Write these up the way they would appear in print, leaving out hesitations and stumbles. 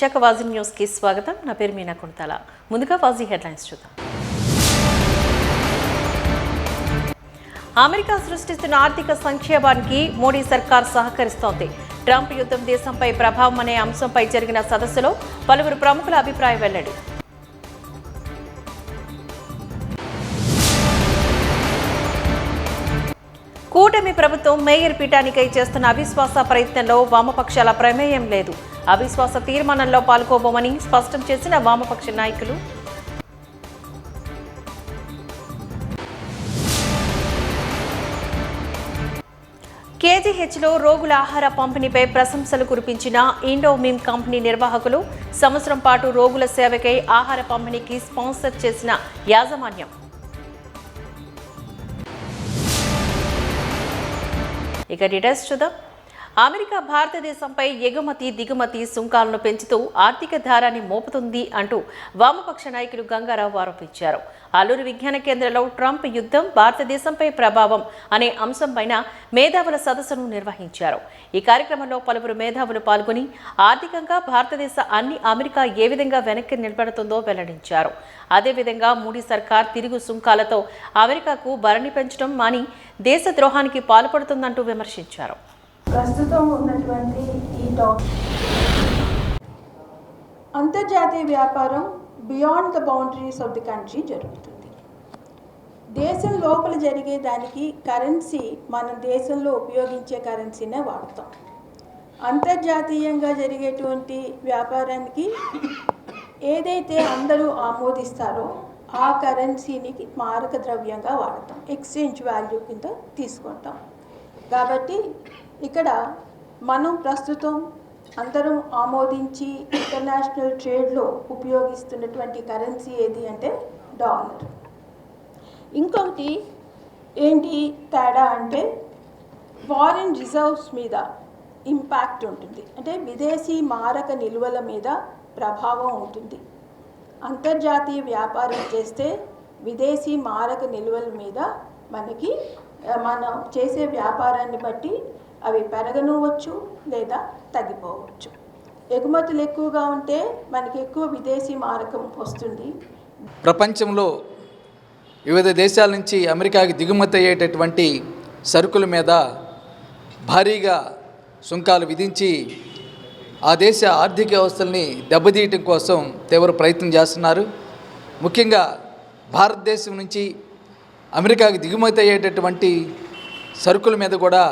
Visakha వాజీ news కి స్వాగతం. నా పేరు మీనా కుంతాల. ముందుగా వాజీ హెడ్లైన్స్ చూద్దాం. అమెరికా సృష్టిస్తున్న ఆర్థిక సంక్షేమానికి మోడీ సర్కార్ సహకరిస్తోంది. ట్రంప్ యుద్ధం దేశంపై ప్రభావం అనే అంశంపై జరిగిన సదస్సులో పలువురు ప్రముఖుల అభిప్రాయం వెల్లడి. కూటమి ప్రభుత్వం మేయర్ పీఠానికై చేస్తున్న అవిశ్వాస ప్రయత్నంలో వామపక్షాల ప్రమేయం లేదు. అవిశ్వాస తీర్మానంలో పాల్గొబోమని స్పష్టం చేసిన వామపక్ష నాయకులు. కేజీహెచ్లో రోగుల ఆహార పంపిణీపై ప్రశంసలు కురిపించిన ఇండోమిమ్ కంపెనీ నిర్వాహకులు. సంవత్సరం పాటు రోగుల సేవకై ఆహార పంపిణీకి స్పాన్సర్ చేసిన యాజమాన్యం. ఇక డీటెయిల్స్ చూద్దాం. అమెరికా భారతదేశంపై ఎగుమతి దిగుమతి సుంకాలను పెంచుతూ ఆర్థిక భారాన్ని మోపుతుంది అంటూ వామపక్ష నాయకులు గంగారావు ఆరోపించారు. అల్లూరి విజ్ఞాన కేంద్రంలో ట్రంప్ యుద్ధం భారతదేశంపై ప్రభావం అనే అంశంపైన మేధావుల సదస్సును నిర్వహించారు. ఈ కార్యక్రమంలో పలువురు మేధావులు పాల్గొని ఆర్థికంగా భారతదేశ అమెరికా ఏ విధంగా వెనక్కి నిలబడుతుందో వెల్లడించారు. అదేవిధంగా మోడీ సర్కార్ తిరుగు సుంకాలతో అమెరికాకు భరణి పెంచడం మాని దేశ ద్రోహానికి పాల్పడుతుందంటూ విమర్శించారు. ప్రస్తుతం ఉన్నటువంటి ఈ అంతర్జాతీయ వ్యాపారం beyond the boundaries of the country జరుగుతుంది. దేశం లోపల జరిగే దానికి కరెన్సీ మనం దేశంలో ఉపయోగించే కరెన్సీనే వాడతాం. అంతర్జాతీయంగా జరిగేటువంటి వ్యాపారానికి ఏదైతే అందరూ ఆమోదిస్తారో ఆ కరెన్సీని మారక ద్రవ్యంగా వాడతాం, ఎక్స్చేంజ్ వాల్యూ కింద తీసుకుంటాం. కాబట్టి ఇక్కడ మనం ప్రస్తుతం అందరం ఆమోదించి ఇంటర్నేషనల్ ట్రేడ్లో ఉపయోగిస్తున్నటువంటి కరెన్సీ ఏది అంటే డాలర్. ఇంకొకటి ఏంటి తేడా అంటే ఫారిన్ రిజర్వ్స్ మీద ఇంపాక్ట్ ఉంటుంది, అంటే విదేశీ మారక నిల్వల మీద ప్రభావం ఉంటుంది. అంతర్జాతీయ వ్యాపారం చేస్తే విదేశీ మారక నిల్వల మీద మనకి మనం చేసే వ్యాపారాన్ని బట్టి అవి పెరగనవచ్చు లేదా తగ్గిపోవచ్చు. ఎగుమతులు ఎక్కువగా ఉంటే మనకి ఎక్కువ విదేశీ మారకం వస్తుంది. ప్రపంచంలో వివిధ దేశాల నుంచి అమెరికాకి దిగుమతి అయ్యేటటువంటి సరుకుల మీద భారీగా సుంకాలు విధించి ఆ దేశ ఆర్థిక వ్యవస్థల్ని దెబ్బతీయటం కోసం తీవ్ర ప్రయత్నం చేస్తున్నారు. ముఖ్యంగా భారతదేశం నుంచి అమెరికాకి దిగుమతి అయ్యేటటువంటి సరుకుల మీద కూడా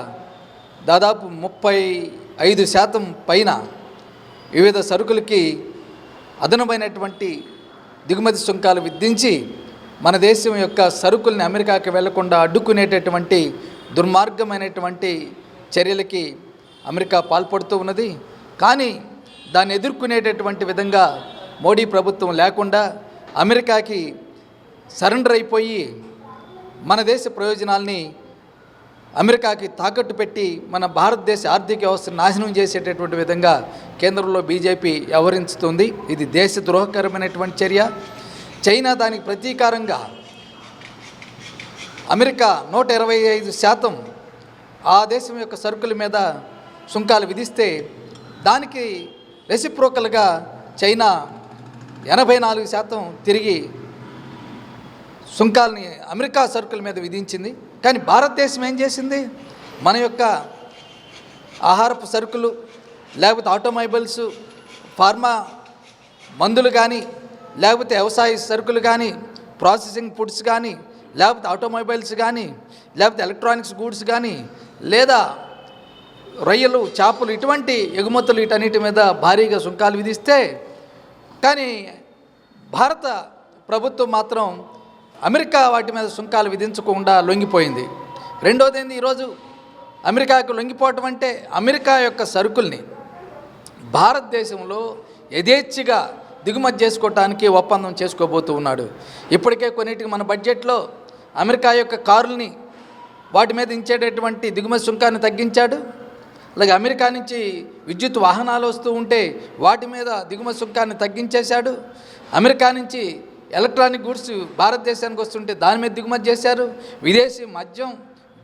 దాదాపు 35% పైన వివిధ సరుకులకి అదనమైనటువంటి దిగుమతి సుంకాలు విధించి మన దేశం యొక్క సరుకుల్ని అమెరికాకి వెళ్లకుండా అడ్డుకునేటటువంటి దుర్మార్గమైనటువంటి చర్యలకి అమెరికా పాల్పడుతూ ఉన్నది. కానీ దాన్ని ఎదుర్కొనేటటువంటి విధంగా మోడీ ప్రభుత్వం లేకుండా అమెరికాకి సరెండర్ అయిపోయి మన దేశ ప్రయోజనాల్ని అమెరికాకి తాకట్టు పెట్టి మన భారతదేశ ఆర్థిక వ్యవస్థను నాశనం చేసేటటువంటి విధంగా కేంద్రంలో బీజేపీ వ్యవహరిస్తుంది. ఇది దేశ ద్రోహకరమైనటువంటి చర్య. చైనా దానికి ప్రతీకారంగా అమెరికా 125% ఆ దేశం యొక్క సరుకుల మీద సుంకాలు విధిస్తే దానికి రెసిప్రోకల్గా చైనా 84% తిరిగి సుంకాలని అమెరికా సరుకుల మీద విధించింది. కానీ భారతదేశం ఏం చేసింది? మన యొక్క ఆహారపు సరుకులు లేకపోతే ఆటోమొబైల్స్, ఫార్మా మందులు కానీ లేకపోతే వ్యవసాయ సరుకులు కానీ, ప్రాసెసింగ్ ఫుడ్స్ కానీ, లేకపోతే ఆటోమొబైల్స్ కానీ, లేకపోతే ఎలక్ట్రానిక్స్ గూడ్స్ కానీ, లేదా రొయ్యలు, చేపలు, ఇటువంటి ఎగుమతులు వీటన్నిటి మీద భారీగా సుంకాలు విధిస్తే కానీ భారత ప్రభుత్వం మాత్రం అమెరికా వాటి మీద సుంకాలు విధించకుండా లొంగిపోయింది. రెండోది ఏంది, ఈరోజు అమెరికాకు లొంగిపోవటం అంటే అమెరికా యొక్క సరుకుల్ని భారతదేశంలో యథేచ్ఛగా దిగుమతి చేసుకోవటానికి ఒప్పందం చేసుకోబోతూ ఉన్నాడు. ఇప్పటికే కొన్నిటికి మన బడ్జెట్లో అమెరికా యొక్క కారుల్ని వాటి మీద ఇచ్చేటటువంటి దిగుమతి సుంకాన్ని తగ్గించాడు. అలాగే అమెరికా నుంచి విద్యుత్ వాహనాలు వస్తూ ఉంటే వాటి మీద దిగుమతి సుంకాన్ని తగ్గించేశాడు. అమెరికా నుంచి ఎలక్ట్రానిక్ గూడ్స్ భారతదేశానికి వస్తుంటే దాని మీద దిగుమతి చేశారు. విదేశీ మద్యం,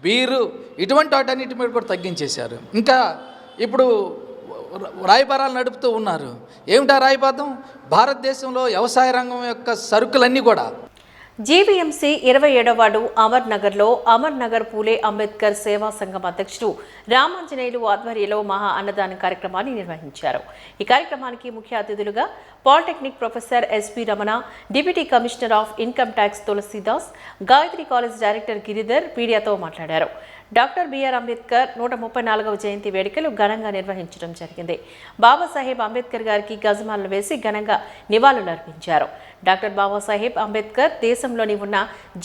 బీరు, ఇటువంటి వాటన్నిటి మీద కూడా తగ్గించేశారు. ఇంకా ఇప్పుడు రాయబారాలు నడుపుతూ ఉన్నారు. ఏమిటా రాయబారం? భారతదేశంలో వ్యవసాయ రంగం యొక్క సరుకులన్నీ కూడా జీవీఎంసీ 27వ వార్డు అమర్ నగర్లో అమర్ నగర్ పూలే అంబేద్కర్ సేవా సంఘం అధ్యక్షుడు రామాంజనేయులు ఆధ్వర్యంలో మహా అన్నదాన కార్యక్రమాన్ని నిర్వహించారు. ఈ కార్యక్రమానికి ముఖ్య అతిథులుగా polytechnic professor SP Ramana, deputy commissioner of income tax Tulsidas, Gayatri college director Giridhar మీడియాతో మాట్లాడారు. డాక్టర్ బిఆర్ అంబేద్కర్ 134వ జయంతి వేడుకలు ఘనంగా నిర్వహించడం జరిగింది. బాబాసాహెబ్ అంబేద్కర్ గారికి గజమాలలు వేసి ఘనంగా నివాళులర్పించారు. డాక్టర్ బాబాసాహెబ్ అంబేద్కర్ దేశంలోని ఉన్న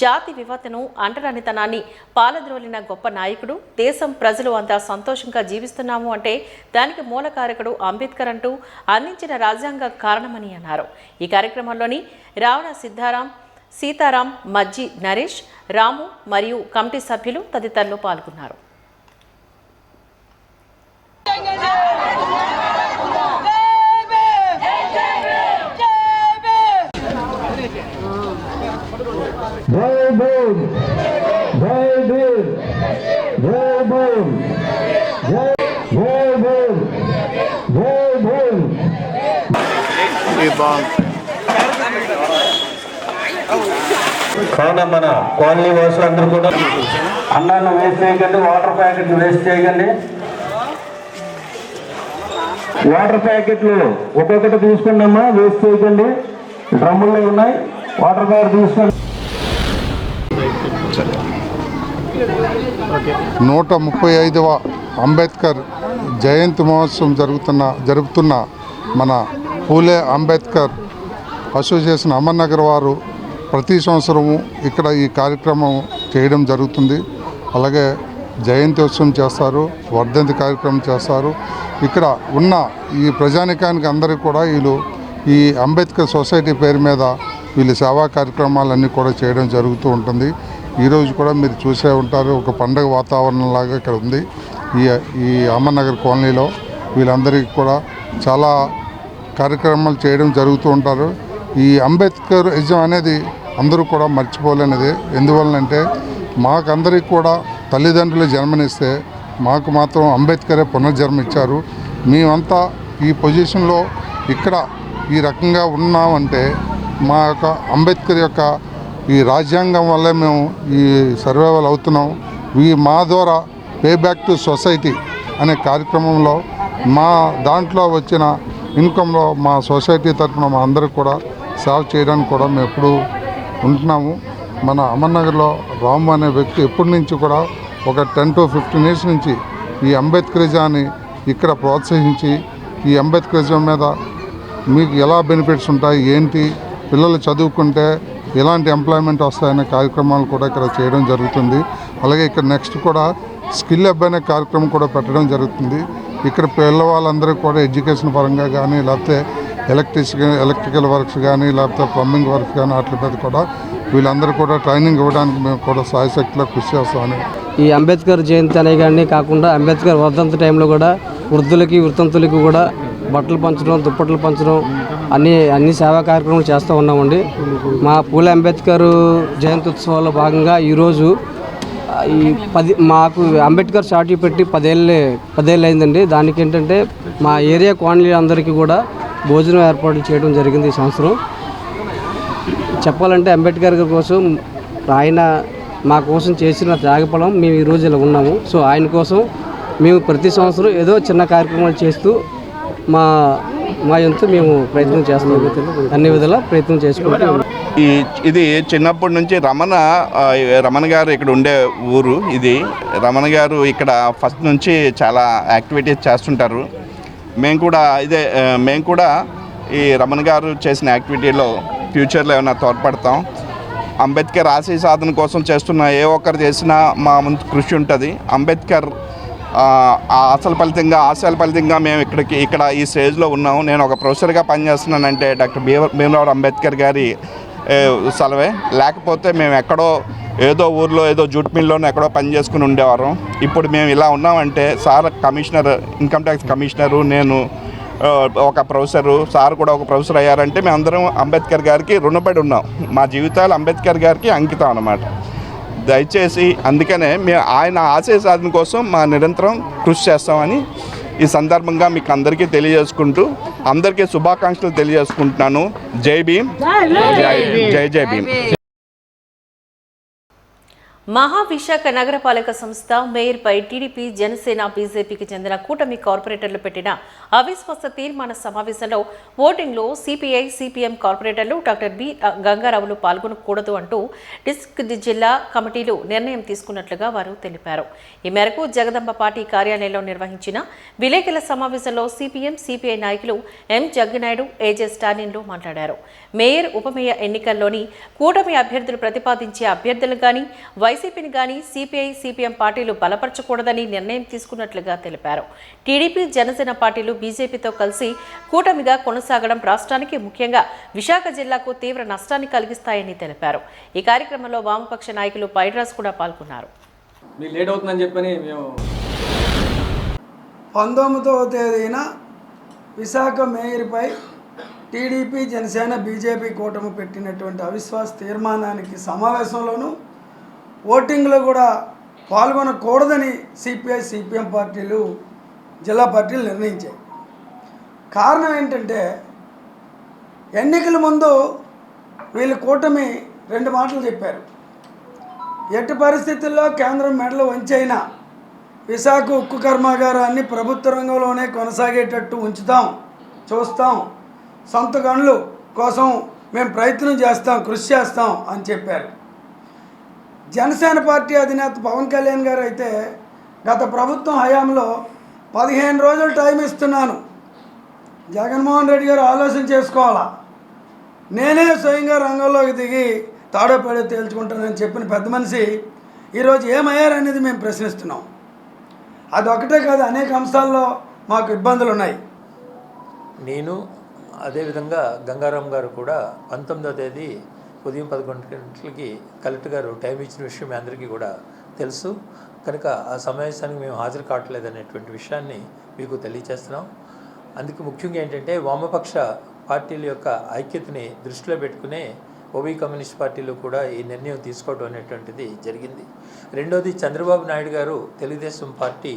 జాతి వివతను, అంటరానితనాన్ని పాలద్రోలిన గొప్ప నాయకుడు. దేశం ప్రజలు అంతా సంతోషంగా జీవిస్తున్నాము అంటే దానికి మూలకారకుడు అంబేద్కర్ అంటూ అందించిన రాజ్యాంగ కారణమని అన్నారు. ఈ కార్యక్రమంలోని రావణ సిద్ధారాం, సీతారాం, మజ్జి నరేష్, రాము మరియు కమిటీ సభ్యులు తదితరులు పాల్గొన్నారు. జై భీమ్, జై భీమ్, జై భీమ్, జై భీమ్, జై భీమ్. కావున మన కాలనీ వాసులందరూ కూడా అన్నాన్ని వేస్ట్ చేయకండి, వాటర్ ప్యాకెట్లు వేస్ట్ చేయకండి. వాటర్ ప్యాకెట్లు ఒక్కొక్కటి తీసుకున్నామా, వేస్ట్ చేయకండి. డ్రమ్ముల్లో ఉన్నాయి, వాటర్ ప్యాకెట్ తీసుకోండి. 135వ అంబేద్కర్ జయంతి మహోత్సవం జరుపుతున్న మన పూలే అంబేద్కర్ అసోసియేషన్ అమర్నగర్ వారు ప్రతి సంవత్సరము ఇక్కడ ఈ కార్యక్రమం చేయడం జరుగుతుంది. అలాగే జయంతి ఉత్సవం చేస్తారు, వర్ధంతి కార్యక్రమం చేస్తారు. ఇక్కడ ఉన్న ఈ ప్రజానికానికి అందరికీ కూడా వీళ్ళు ఈ అంబేద్కర్ సొసైటీ పేరు మీద వీళ్ళు సేవా కార్యక్రమాలన్నీ కూడా చేయడం జరుగుతూ ఉంటుంది. ఈరోజు కూడా మీరు చూసే ఉంటారు, ఒక పండగ వాతావరణం లాగా ఇక్కడ ఉంది. ఈ అమర్నగర్ కాలనీలో వీళ్ళందరికీ కూడా చాలా కార్యక్రమాలు చేయడం జరుగుతూ ఉంటారు. ఈ అంబేద్కర్ ఇజం అనేది అందరూ కూడా మర్చిపోలేనిది. ఎందువలనంటే మాకందరికి కూడా తల్లిదండ్రులు జన్మనిస్తే మాకు మాత్రం అంబేద్కరే పునర్జన్మ ఇచ్చారు. మేమంతా ఈ పొజిషన్లో ఇక్కడ ఈ రకంగా ఉన్నామంటే మా యొక్క అంబేద్కర్ యొక్క ఈ రాజ్యాంగం వల్లే మేము ఈ సర్వైవల్ అవుతున్నాం. మా ద్వారా పే బ్యాక్ టు సొసైటీ అనే కార్యక్రమంలో మా దాంట్లో వచ్చిన ఇన్కంలో మా సొసైటీ తరఫున మా అందరికి కూడా సేవ చేయడానికి కూడా మేము ఎప్పుడు ఉంటున్నాము. మన అమర్నగర్లో రాము అనే వ్యక్తి ఎప్పటి నుంచి కూడా ఒక 10 to 15 years నుంచి ఈ అంబేద్కరిజాన్ని ఇక్కడ ప్రోత్సహించి ఈ అంబేద్కరిజం మీద మీకు ఎలా బెనిఫిట్స్ ఉంటాయి, ఏంటి, పిల్లలు చదువుకుంటే ఎలాంటి ఎంప్లాయ్మెంట్ వస్తాయనే కార్యక్రమాలు కూడా ఇక్కడ చేయడం జరుగుతుంది. అలాగే ఇక్కడ నెక్స్ట్ కూడా స్కిల్ హబ్ అనే కార్యక్రమం కూడా పెట్టడం జరుగుతుంది. ఇక్కడ పిల్లవాళ్ళందరికీ కూడా ఎడ్యుకేషన్ పరంగా కానీ, లేకపోతే ఎలక్ట్రికల్ వర్క్స్ కానీ, లేకపోతే ప్లంబింగ్ వర్క్స్ కానీ వాటి మీద కూడా వీళ్ళందరూ కూడా ట్రైనింగ్ ఇవ్వడానికి మేము కూడా సాయశక్తిలో కృషి చేస్తామని. ఈ అంబేద్కర్ జయంతి అనే కానీ కాకుండా అంబేద్కర్ వర్ధంతి టైంలో కూడా వృద్ధులకి, వృత్తంతులకి కూడా బట్టలు పంచడం, దుప్పట్లు పంచడం అన్ని సేవా కార్యక్రమాలు చేస్తూ ఉన్నామండి. మా పూలే అంబేద్కర్ జయంతి ఉత్సవాల్లో భాగంగా ఈరోజు మాకు అంబేద్కర్ స్టాట్యూ పెట్టి 10 ఏళ్ళు అయిందండి. దానికి ఏంటంటే మా ఏరియా కాలనీ అందరికీ కూడా భోజనం ఏర్పాటు చేయడం జరిగింది ఈ సంవత్సరం. చెప్పాలంటే అంబేద్కర్ గారి కోసం ఆయన మా కోసం చేసిన త్యాగఫలం మేము ఈరోజు ఇలా ఉన్నాము. సో ఆయన కోసం మేము ప్రతి సంవత్సరం ఏదో చిన్న కార్యక్రమాలు చేస్తూ మా వంతు మేము ప్రయత్నం చేస్తున్నాము. అన్ని విధాలా ప్రయత్నం చేసుకుంటాం. ఇది చిన్నప్పటి నుంచి రమణ గారు ఇక్కడ ఉండే ఊరు. ఇది రమణ గారు ఇక్కడ ఫస్ట్ నుంచి చాలా యాక్టివిటీస్ చేస్తుంటారు. మేము కూడా ఈ రమణ గారు చేసిన యాక్టివిటీలో ఫ్యూచర్లో ఏమైనా తోడ్పడతాం. అంబేద్కర్ ఆశయ సాధన కోసం చేస్తున్న ఏ ఒక్కరు చేసినా మా ముందు కృషి ఉంటుంది. అంబేద్కర్ ఆశయాల ఫలితంగా మేము ఇక్కడ ఈ స్టేజ్లో ఉన్నాము. నేను ఒక ప్రొఫెసర్గా పనిచేస్తున్నానంటే డాక్టర్ భీమరావు అంబేద్కర్ గారి సెలవే. లేకపోతే మేము ఎక్కడో ఏదో ఊర్లో ఏదో జూట్ మిల్లోనో ఎక్కడో పని చేసుకుని ఉండేవారం. ఇప్పుడు మేము ఇలా ఉన్నామంటే sir commissioner, income tax commissioner, నేను ఒక ప్రొఫెసరు, సార్ కూడా ఒక ప్రొఫెసర్ అయ్యారంటే మేము అందరం అంబేద్కర్ గారికి రుణపడి ఉన్నాం. మా జీవితాలు అంబేద్కర్ గారికి అంకితం అన్నమాట. దయచేసి అందుకనే మేము ఆయన ఆశయ సాధన కోసం నిరంతరం కృషి చేస్తామని ఈ సందర్భంగా మీకు అందరికీ తెలియజేసుకుంటూ అందరికీ శుభాకాంక్షలు తెలియజేసుకుంటున్నాను. జై భీమ్, జై భీమ్. మహావిశాఖ నగరపాలక సంస్థ మేయర్పై టీడీపీ, జనసేన, బీజేపీకి చెందిన కూటమి కార్పొరేటర్లు పెట్టిన అవిశ్వాస తీర్మాన సమావేశంలో ఓటింగ్లో సిపిఐ, సిపిఎం కార్పొరేటర్లు డాక్టర్ బి గంగారావులు పాల్గొనకూడదు అంటూ డిస్క్ జిల్లా కమిటీలు నిర్ణయం తీసుకున్నట్లుగా వారు తెలిపారు. ఈ మేరకు జగదంబ పార్టీ కార్యాలయంలో నిర్వహించిన విలేకరుల సమావేశంలో సిపిఎం, సిపిఐ నాయకులు ఎం జగ్గినాయుడు, ఏజే స్టాలిన్లు మాట్లాడారు. మేయర్, ఉప మేయర్ ఎన్నికల్లోని కూటమి అభ్యర్థులు ప్రతిపాదించే అభ్యర్థులు కానీ వైసీపీని కానీ సిపిఐ, సిపిఎం పార్టీలు బలపరచకూడదని నిర్ణయం తీసుకున్నట్లుగా తెలిపారు. టీడీపీ, జనసేన పార్టీలు బీజేపీతో కలిసి కూటమిగా కొనసాగడం రాష్ట్రానికి, ముఖ్యంగా విశాఖ జిల్లాకు తీవ్ర నష్టాన్ని కలిగిస్తాయని తెలిపారు. ఈ కార్యక్రమంలో వామపక్ష నాయకులు పైడ్రాస్ కూడా పాల్గొన్నారు. మీకు లేట్ అవుతుందని చెప్పని మేము 19వ తేదీన విశాఖ మేయర్పై టీడీపీ, జనసేన, బీజేపీ కూటమి పెట్టినటువంటి అవిశ్వాస తీర్మానానికి సమావేశంలోనూ ఓటింగ్లో కూడా పాల్గొనకూడదని సిపిఐ, సిపిఎం పార్టీలు, జిల్లా పార్టీలు నిర్ణయించాయి. కారణం ఏంటంటే ఎన్నికల ముందు వీళ్ళు కూటమి 2 మాటలు చెప్పారు. ఎట్టి పరిస్థితుల్లో కేంద్రం మెడలు వంచైనా విశాఖ ఉక్కు కర్మాగారాన్ని ప్రభుత్వ రంగంలోనే కొనసాగేటట్టు ఉంచుతాం, చూస్తాం, సొంత గనుల కోసం మేము ప్రయత్నం చేస్తాం, కృషి చేస్తాం అని చెప్పారు. జనసేన పార్టీ అధినేత పవన్ కళ్యాణ్ గారు అయితే గత ప్రభుత్వం హయాంలో 15 రోజులు టైం ఇస్తున్నాను, జగన్మోహన్ రెడ్డి గారు ఆలోచన చేసుకోవాలా, నేనే స్వయంగా రంగంలోకి దిగి తాడోపేడో తేల్చుకుంటానని చెప్పిన పెద్ద మనిషి ఈరోజు ఏమయ్యారనేది మేము ప్రశ్నిస్తున్నాం. అదొకటే కాదు, అనేక అంశాల్లో మాకు ఇబ్బందులు ఉన్నాయి. నేను అదేవిధంగా గంగారాం గారు కూడా 19వ తేదీ ఉదయం 11 గంటలకి కలెక్టర్ గారు టైం ఇచ్చిన విషయం మీ అందరికీ కూడా తెలుసు కనుక ఆ సమావేశానికి మేము హాజరు కావట్లేదనేటువంటి విషయాన్ని మీకు తెలియజేస్తున్నాం. అందుకు ముఖ్యంగా ఏంటంటే వామపక్ష పార్టీల యొక్క ఐక్యతని దృష్టిలో పెట్టుకునే ఓబీ కమ్యూనిస్ట్ పార్టీలు కూడా ఈ నిర్ణయం తీసుకోవడం అనేటువంటిది జరిగింది. రెండోది, చంద్రబాబు నాయుడు గారు తెలుగుదేశం పార్టీ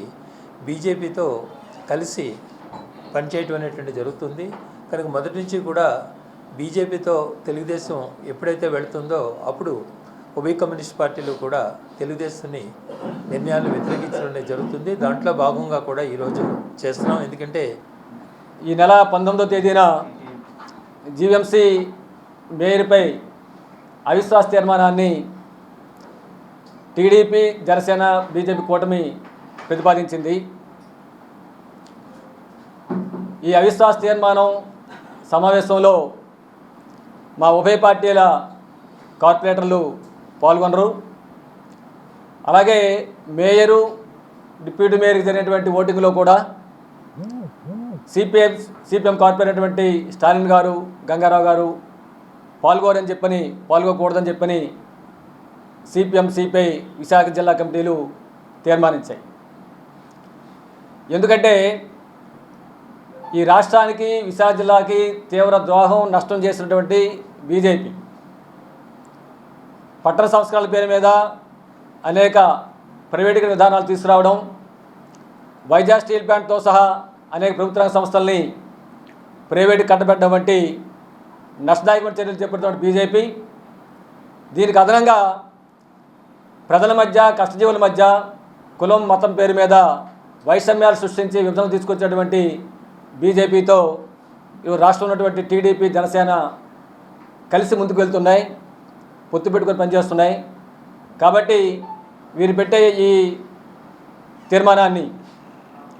బీజేపీతో కలిసి పనిచేయడం అనేటువంటి జరుగుతుంది కనుక మొదటి నుంచి కూడా బీజేపీతో తెలుగుదేశం ఎప్పుడైతే వెళుతుందో అప్పుడు ఓబీ కమ్యూనిస్ట్ పార్టీలు కూడా తెలుగుదేశాన్ని నిర్ణయాలను వ్యతిరేకించడం జరుగుతుంది. దాంట్లో భాగంగా కూడా ఈరోజు చేస్తున్నాం. ఎందుకంటే ఈ నెల 19వ తేదీన జీవీఎంసీ మేయర్పై అవిశ్వాస తీర్మానాన్ని టీడీపీ, జనసేన, బీజేపీ కూటమి ప్రతిపాదించింది. ఈ అవిశ్వాస తీర్మానం సమావేశంలో మా ఉభయ పార్టీల కార్పొరేటర్లు పాల్గొనరు. అలాగే మేయరు, డిప్యూటీ మేయర్కి జరిగినటువంటి ఓటింగ్లో కూడా సిపిఎం కార్పొరేటటువంటి స్టాలిన్ గారు, గంగారావు గారు పాల్గొకూడదని చెప్పని సిపిఎం, సిపిఐ విశాఖ జిల్లా కమిటీలు తీర్మానించాయి. ఎందుకంటే ఈ రాష్ట్రానికి, విశాఖ జిల్లాకి తీవ్ర ద్రోహం, నష్టం చేసినటువంటి బీజేపీ పట్టణ సంస్కరణల పేరు మీద అనేక ప్రైవేటీకరణ విధానాలు తీసుకురావడం, వైజాగ్ స్టీల్ ప్లాంట్తో సహా అనేక ప్రభుత్వ రంగ సంస్థల్ని ప్రైవేటు కట్టబెట్టడం వంటి నష్టదాయకమైన చర్యలు చేపడుతున్న బీజేపీ, దీనికి అదనంగా ప్రజల మధ్య, కష్టజీవుల మధ్య కులం, మతం పేరు మీద వైషమ్యాలు సృష్టించి విభజన తీసుకొచ్చినటువంటి బీజేపీతో రాష్ట్రంలో ఉన్నటువంటి టీడీపీ, జనసేన కలిసి ముందుకు వెళ్తున్నాయి, పొత్తు పెట్టుకొని పనిచేస్తున్నాయి. కాబట్టి వీరు పెట్టే ఈ తీర్మానాన్ని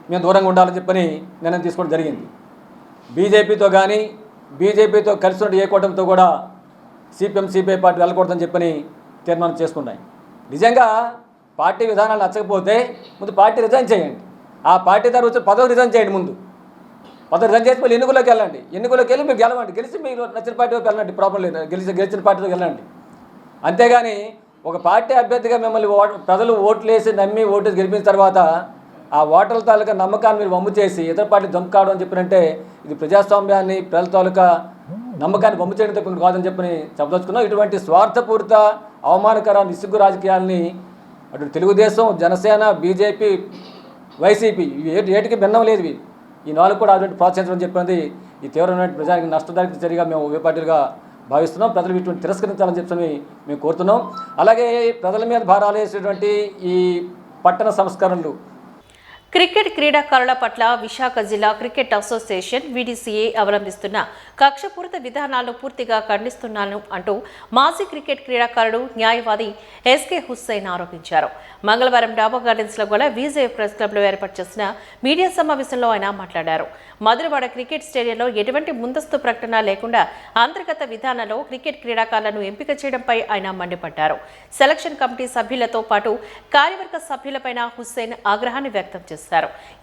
మేము దూరంగా ఉండాలని చెప్పని నిర్ణయం తీసుకోవడం జరిగింది. బీజేపీతో కానీ, బీజేపీతో కలిసి ఉన్న ఏ కూటమితో కూడా సిపిఎం, సిపిఐ పార్టీ వెళ్ళకూడదని చెప్పని తీర్మానం చేసుకున్నాయి. నిజంగా పార్టీ విధానాలు నచ్చకపోతే ముందు పార్టీ రిజైన్ చేయండి. ఆ పార్టీ తర్వాత పదవి రిజైన్ చేయండి. ముందు పదవి రిజైన్ చేసి మళ్ళీ ఎన్నికల్లోకి వెళ్ళండి. ఎన్నికల్లోకి వెళ్ళి మీరు గెలవండి. గెలిచి మీరు నచ్చిన పార్టీలోకి వెళ్ళండి. ప్రాబ్లం లేదు, గెలిచిన పార్టీలోకి వెళ్ళండి. అంతేగాని ఒక పార్టీ అభ్యర్థిగా మిమ్మల్ని ప్రజలు ఓట్లు వేసి నమ్మి ఓటు గెలిపించిన తర్వాత ఆ ఓటర్ల తాలూకా నమ్మకాన్ని మీరు వమ్ము చేసి ఇతర పార్టీ జంప్ కావడం అని చెప్పినంటే ఇది ప్రజాస్వామ్యాన్ని, ప్రజల తాలూకా నమ్మకాన్ని వమ్ము చేయడం తప్ప కాదని చెప్పని చెప్పదలుచుకున్నాం. ఇటువంటి స్వార్థపూరిత, అవమానకర, నిస్సిగ్గు రాజకీయాల్ని అటు తెలుగుదేశం, జనసేన, బీజేపీ వైసీపీ ఏటికి భిన్నం లేదు ఇవి. ఈ 4 కూడా అటువంటి ప్రోత్సహించడం చెప్పినది ఈ తీవ్రమైన ప్రజానికి నష్టదాయక చర్యగా మేము ఉభయ పార్టీలుగా భావిస్తున్నాం. ప్రజలు ఇటువంటి తిరస్కరించాలని చెప్పని మేము కోరుతున్నాం. అలాగే ప్రజల మీద భారాలు వేసేటువంటి ఈ పట్టణ సంస్కరణలు క్రికెట్ క్రీడాకారుల పట్ల విశాఖ జిల్లా క్రికెట్ అసోసియేషన్ వీడీసీఏ అవలంబిస్తున్న కక్షపూరిత విధానాలను పూర్తిగా ఖండిస్తున్నాను అంటూ మాజీ క్రికెట్ క్రీడాకారుడు న్యాయవాది ఎస్కే హుస్సేన్ ఆరోపించారు. మంగళవారం డాబా గార్డెన్స్లో గల విజయ్ ప్రెస్ క్లబ్లో ఏర్పాటు చేసిన మీడియా సమావేశంలో ఆయన మాట్లాడారు. మధురవాడ క్రికెట్ స్టేడియంలో ఎటువంటి ముందస్తు ప్రకటన లేకుండా అంతర్గత విధానంలో క్రికెట్ క్రీడాకారులను ఎంపిక చేయడంపై ఆయన మండిపడ్డారు. సెలక్షన్ కమిటీ సభ్యులతో పాటు కార్యవర్గ సభ్యులపైన హుస్సేన్ ఆగ్రహాన్ని వ్యక్తం చేశారు.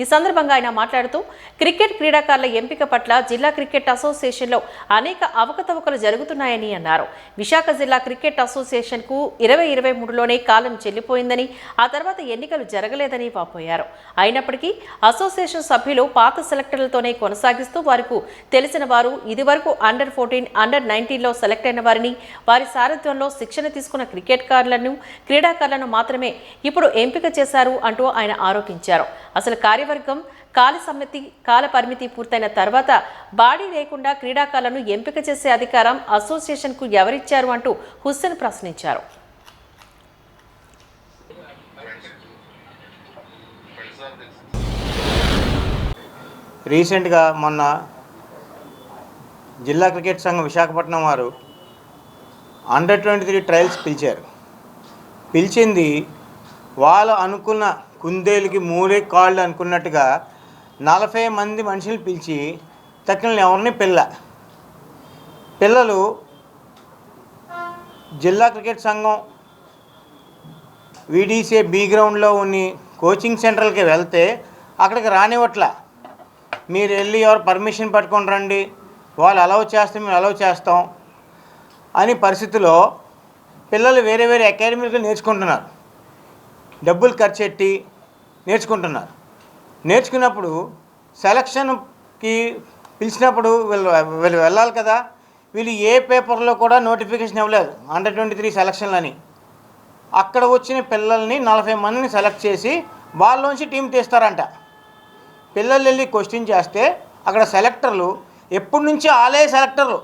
ఈ సందర్భంగా ఆయన మాట్లాడుతూ క్రికెట్ క్రీడాకారుల ఎంపిక పట్ల జిల్లా క్రికెట్ అసోసియేషన్లో అనేక అవకతవకలు జరుగుతున్నాయని అన్నారు. విశాఖ జిల్లా క్రికెట్ అసోసియేషన్కు 2023లోనే కాలం చెల్లిపోయిందని, ఆ తర్వాత ఎన్నికలు జరగలేదని వాపోయారు. అయినప్పటికీ అసోసియేషన్ సభ్యులు పాత సెలెక్టర్లతోనే కొనసాగిస్తూ వారికి తెలిసిన వారు ఇదివరకు అండర్-14, అండర్-19లో సెలెక్ట్ అయిన వారిని, వారి సారథ్యంలో శిక్షణ తీసుకున్న క్రీడాకారులను మాత్రమే ఇప్పుడు ఎంపిక చేశారు అంటూ ఆయన ఆరోపించారు. అసలు కార్యవర్గం కాల పరిమితి పూర్తయిన తర్వాత బాడీ లేకుండా క్రీడాకారులను ఎంపిక చేసే అధికారం అసోసియేషన్కు ఎవరిచ్చారు అంటూ హుస్సేన్ ప్రశ్నించారు. రీసెంట్గా మొన్న జిల్లా క్రికెట్ సంఘం విశాఖపట్నం వారు అండర్-23 ట్రయల్స్ పిలిచారు. పిలిచింది వాళ్ళు అనుకున్న కుందేలుకి 3 కాళ్ళు అనుకున్నట్టుగా 40 మంది మనుషులు పిలిచి తక్కిన ఎవరిని పిల్లలు జిల్లా క్రికెట్ సంఘం వీడీసీ బి గ్రౌండ్లో ఉన్న కోచింగ్ సెంటర్కి వెళ్తే అక్కడికి రానివ్వట్లా. మీరు వెళ్ళి ఎవరు పర్మిషన్ పట్టుకొని రండి, వాళ్ళు అలౌ చేస్తే మేము అలౌ చేస్తాం అని పరిస్థితిలో పిల్లలు వేరే వేరే అకాడమీలు నేర్చుకుంటున్నారు. డబ్బులు ఖర్చు పెట్టి నేర్చుకుంటున్నారు. నేర్చుకున్నప్పుడు సెలక్షన్కి పిలిచినప్పుడు వీళ్ళు వెళ్ళాలి కదా. వీళ్ళు ఏ పేపర్లో కూడా నోటిఫికేషన్ ఇవ్వలేదు అండర్-23 సెలక్షన్లని. అక్కడ వచ్చిన పిల్లల్ని 40 మందిని సెలెక్ట్ చేసి వాళ్ళలోంచి టీం తీస్తారంట. పిల్లలు వెళ్ళి క్వశ్చన్ చేస్తే అక్కడ సెలెక్టర్లు ఎప్పటి నుంచి ఆలే సెలెక్టర్లు.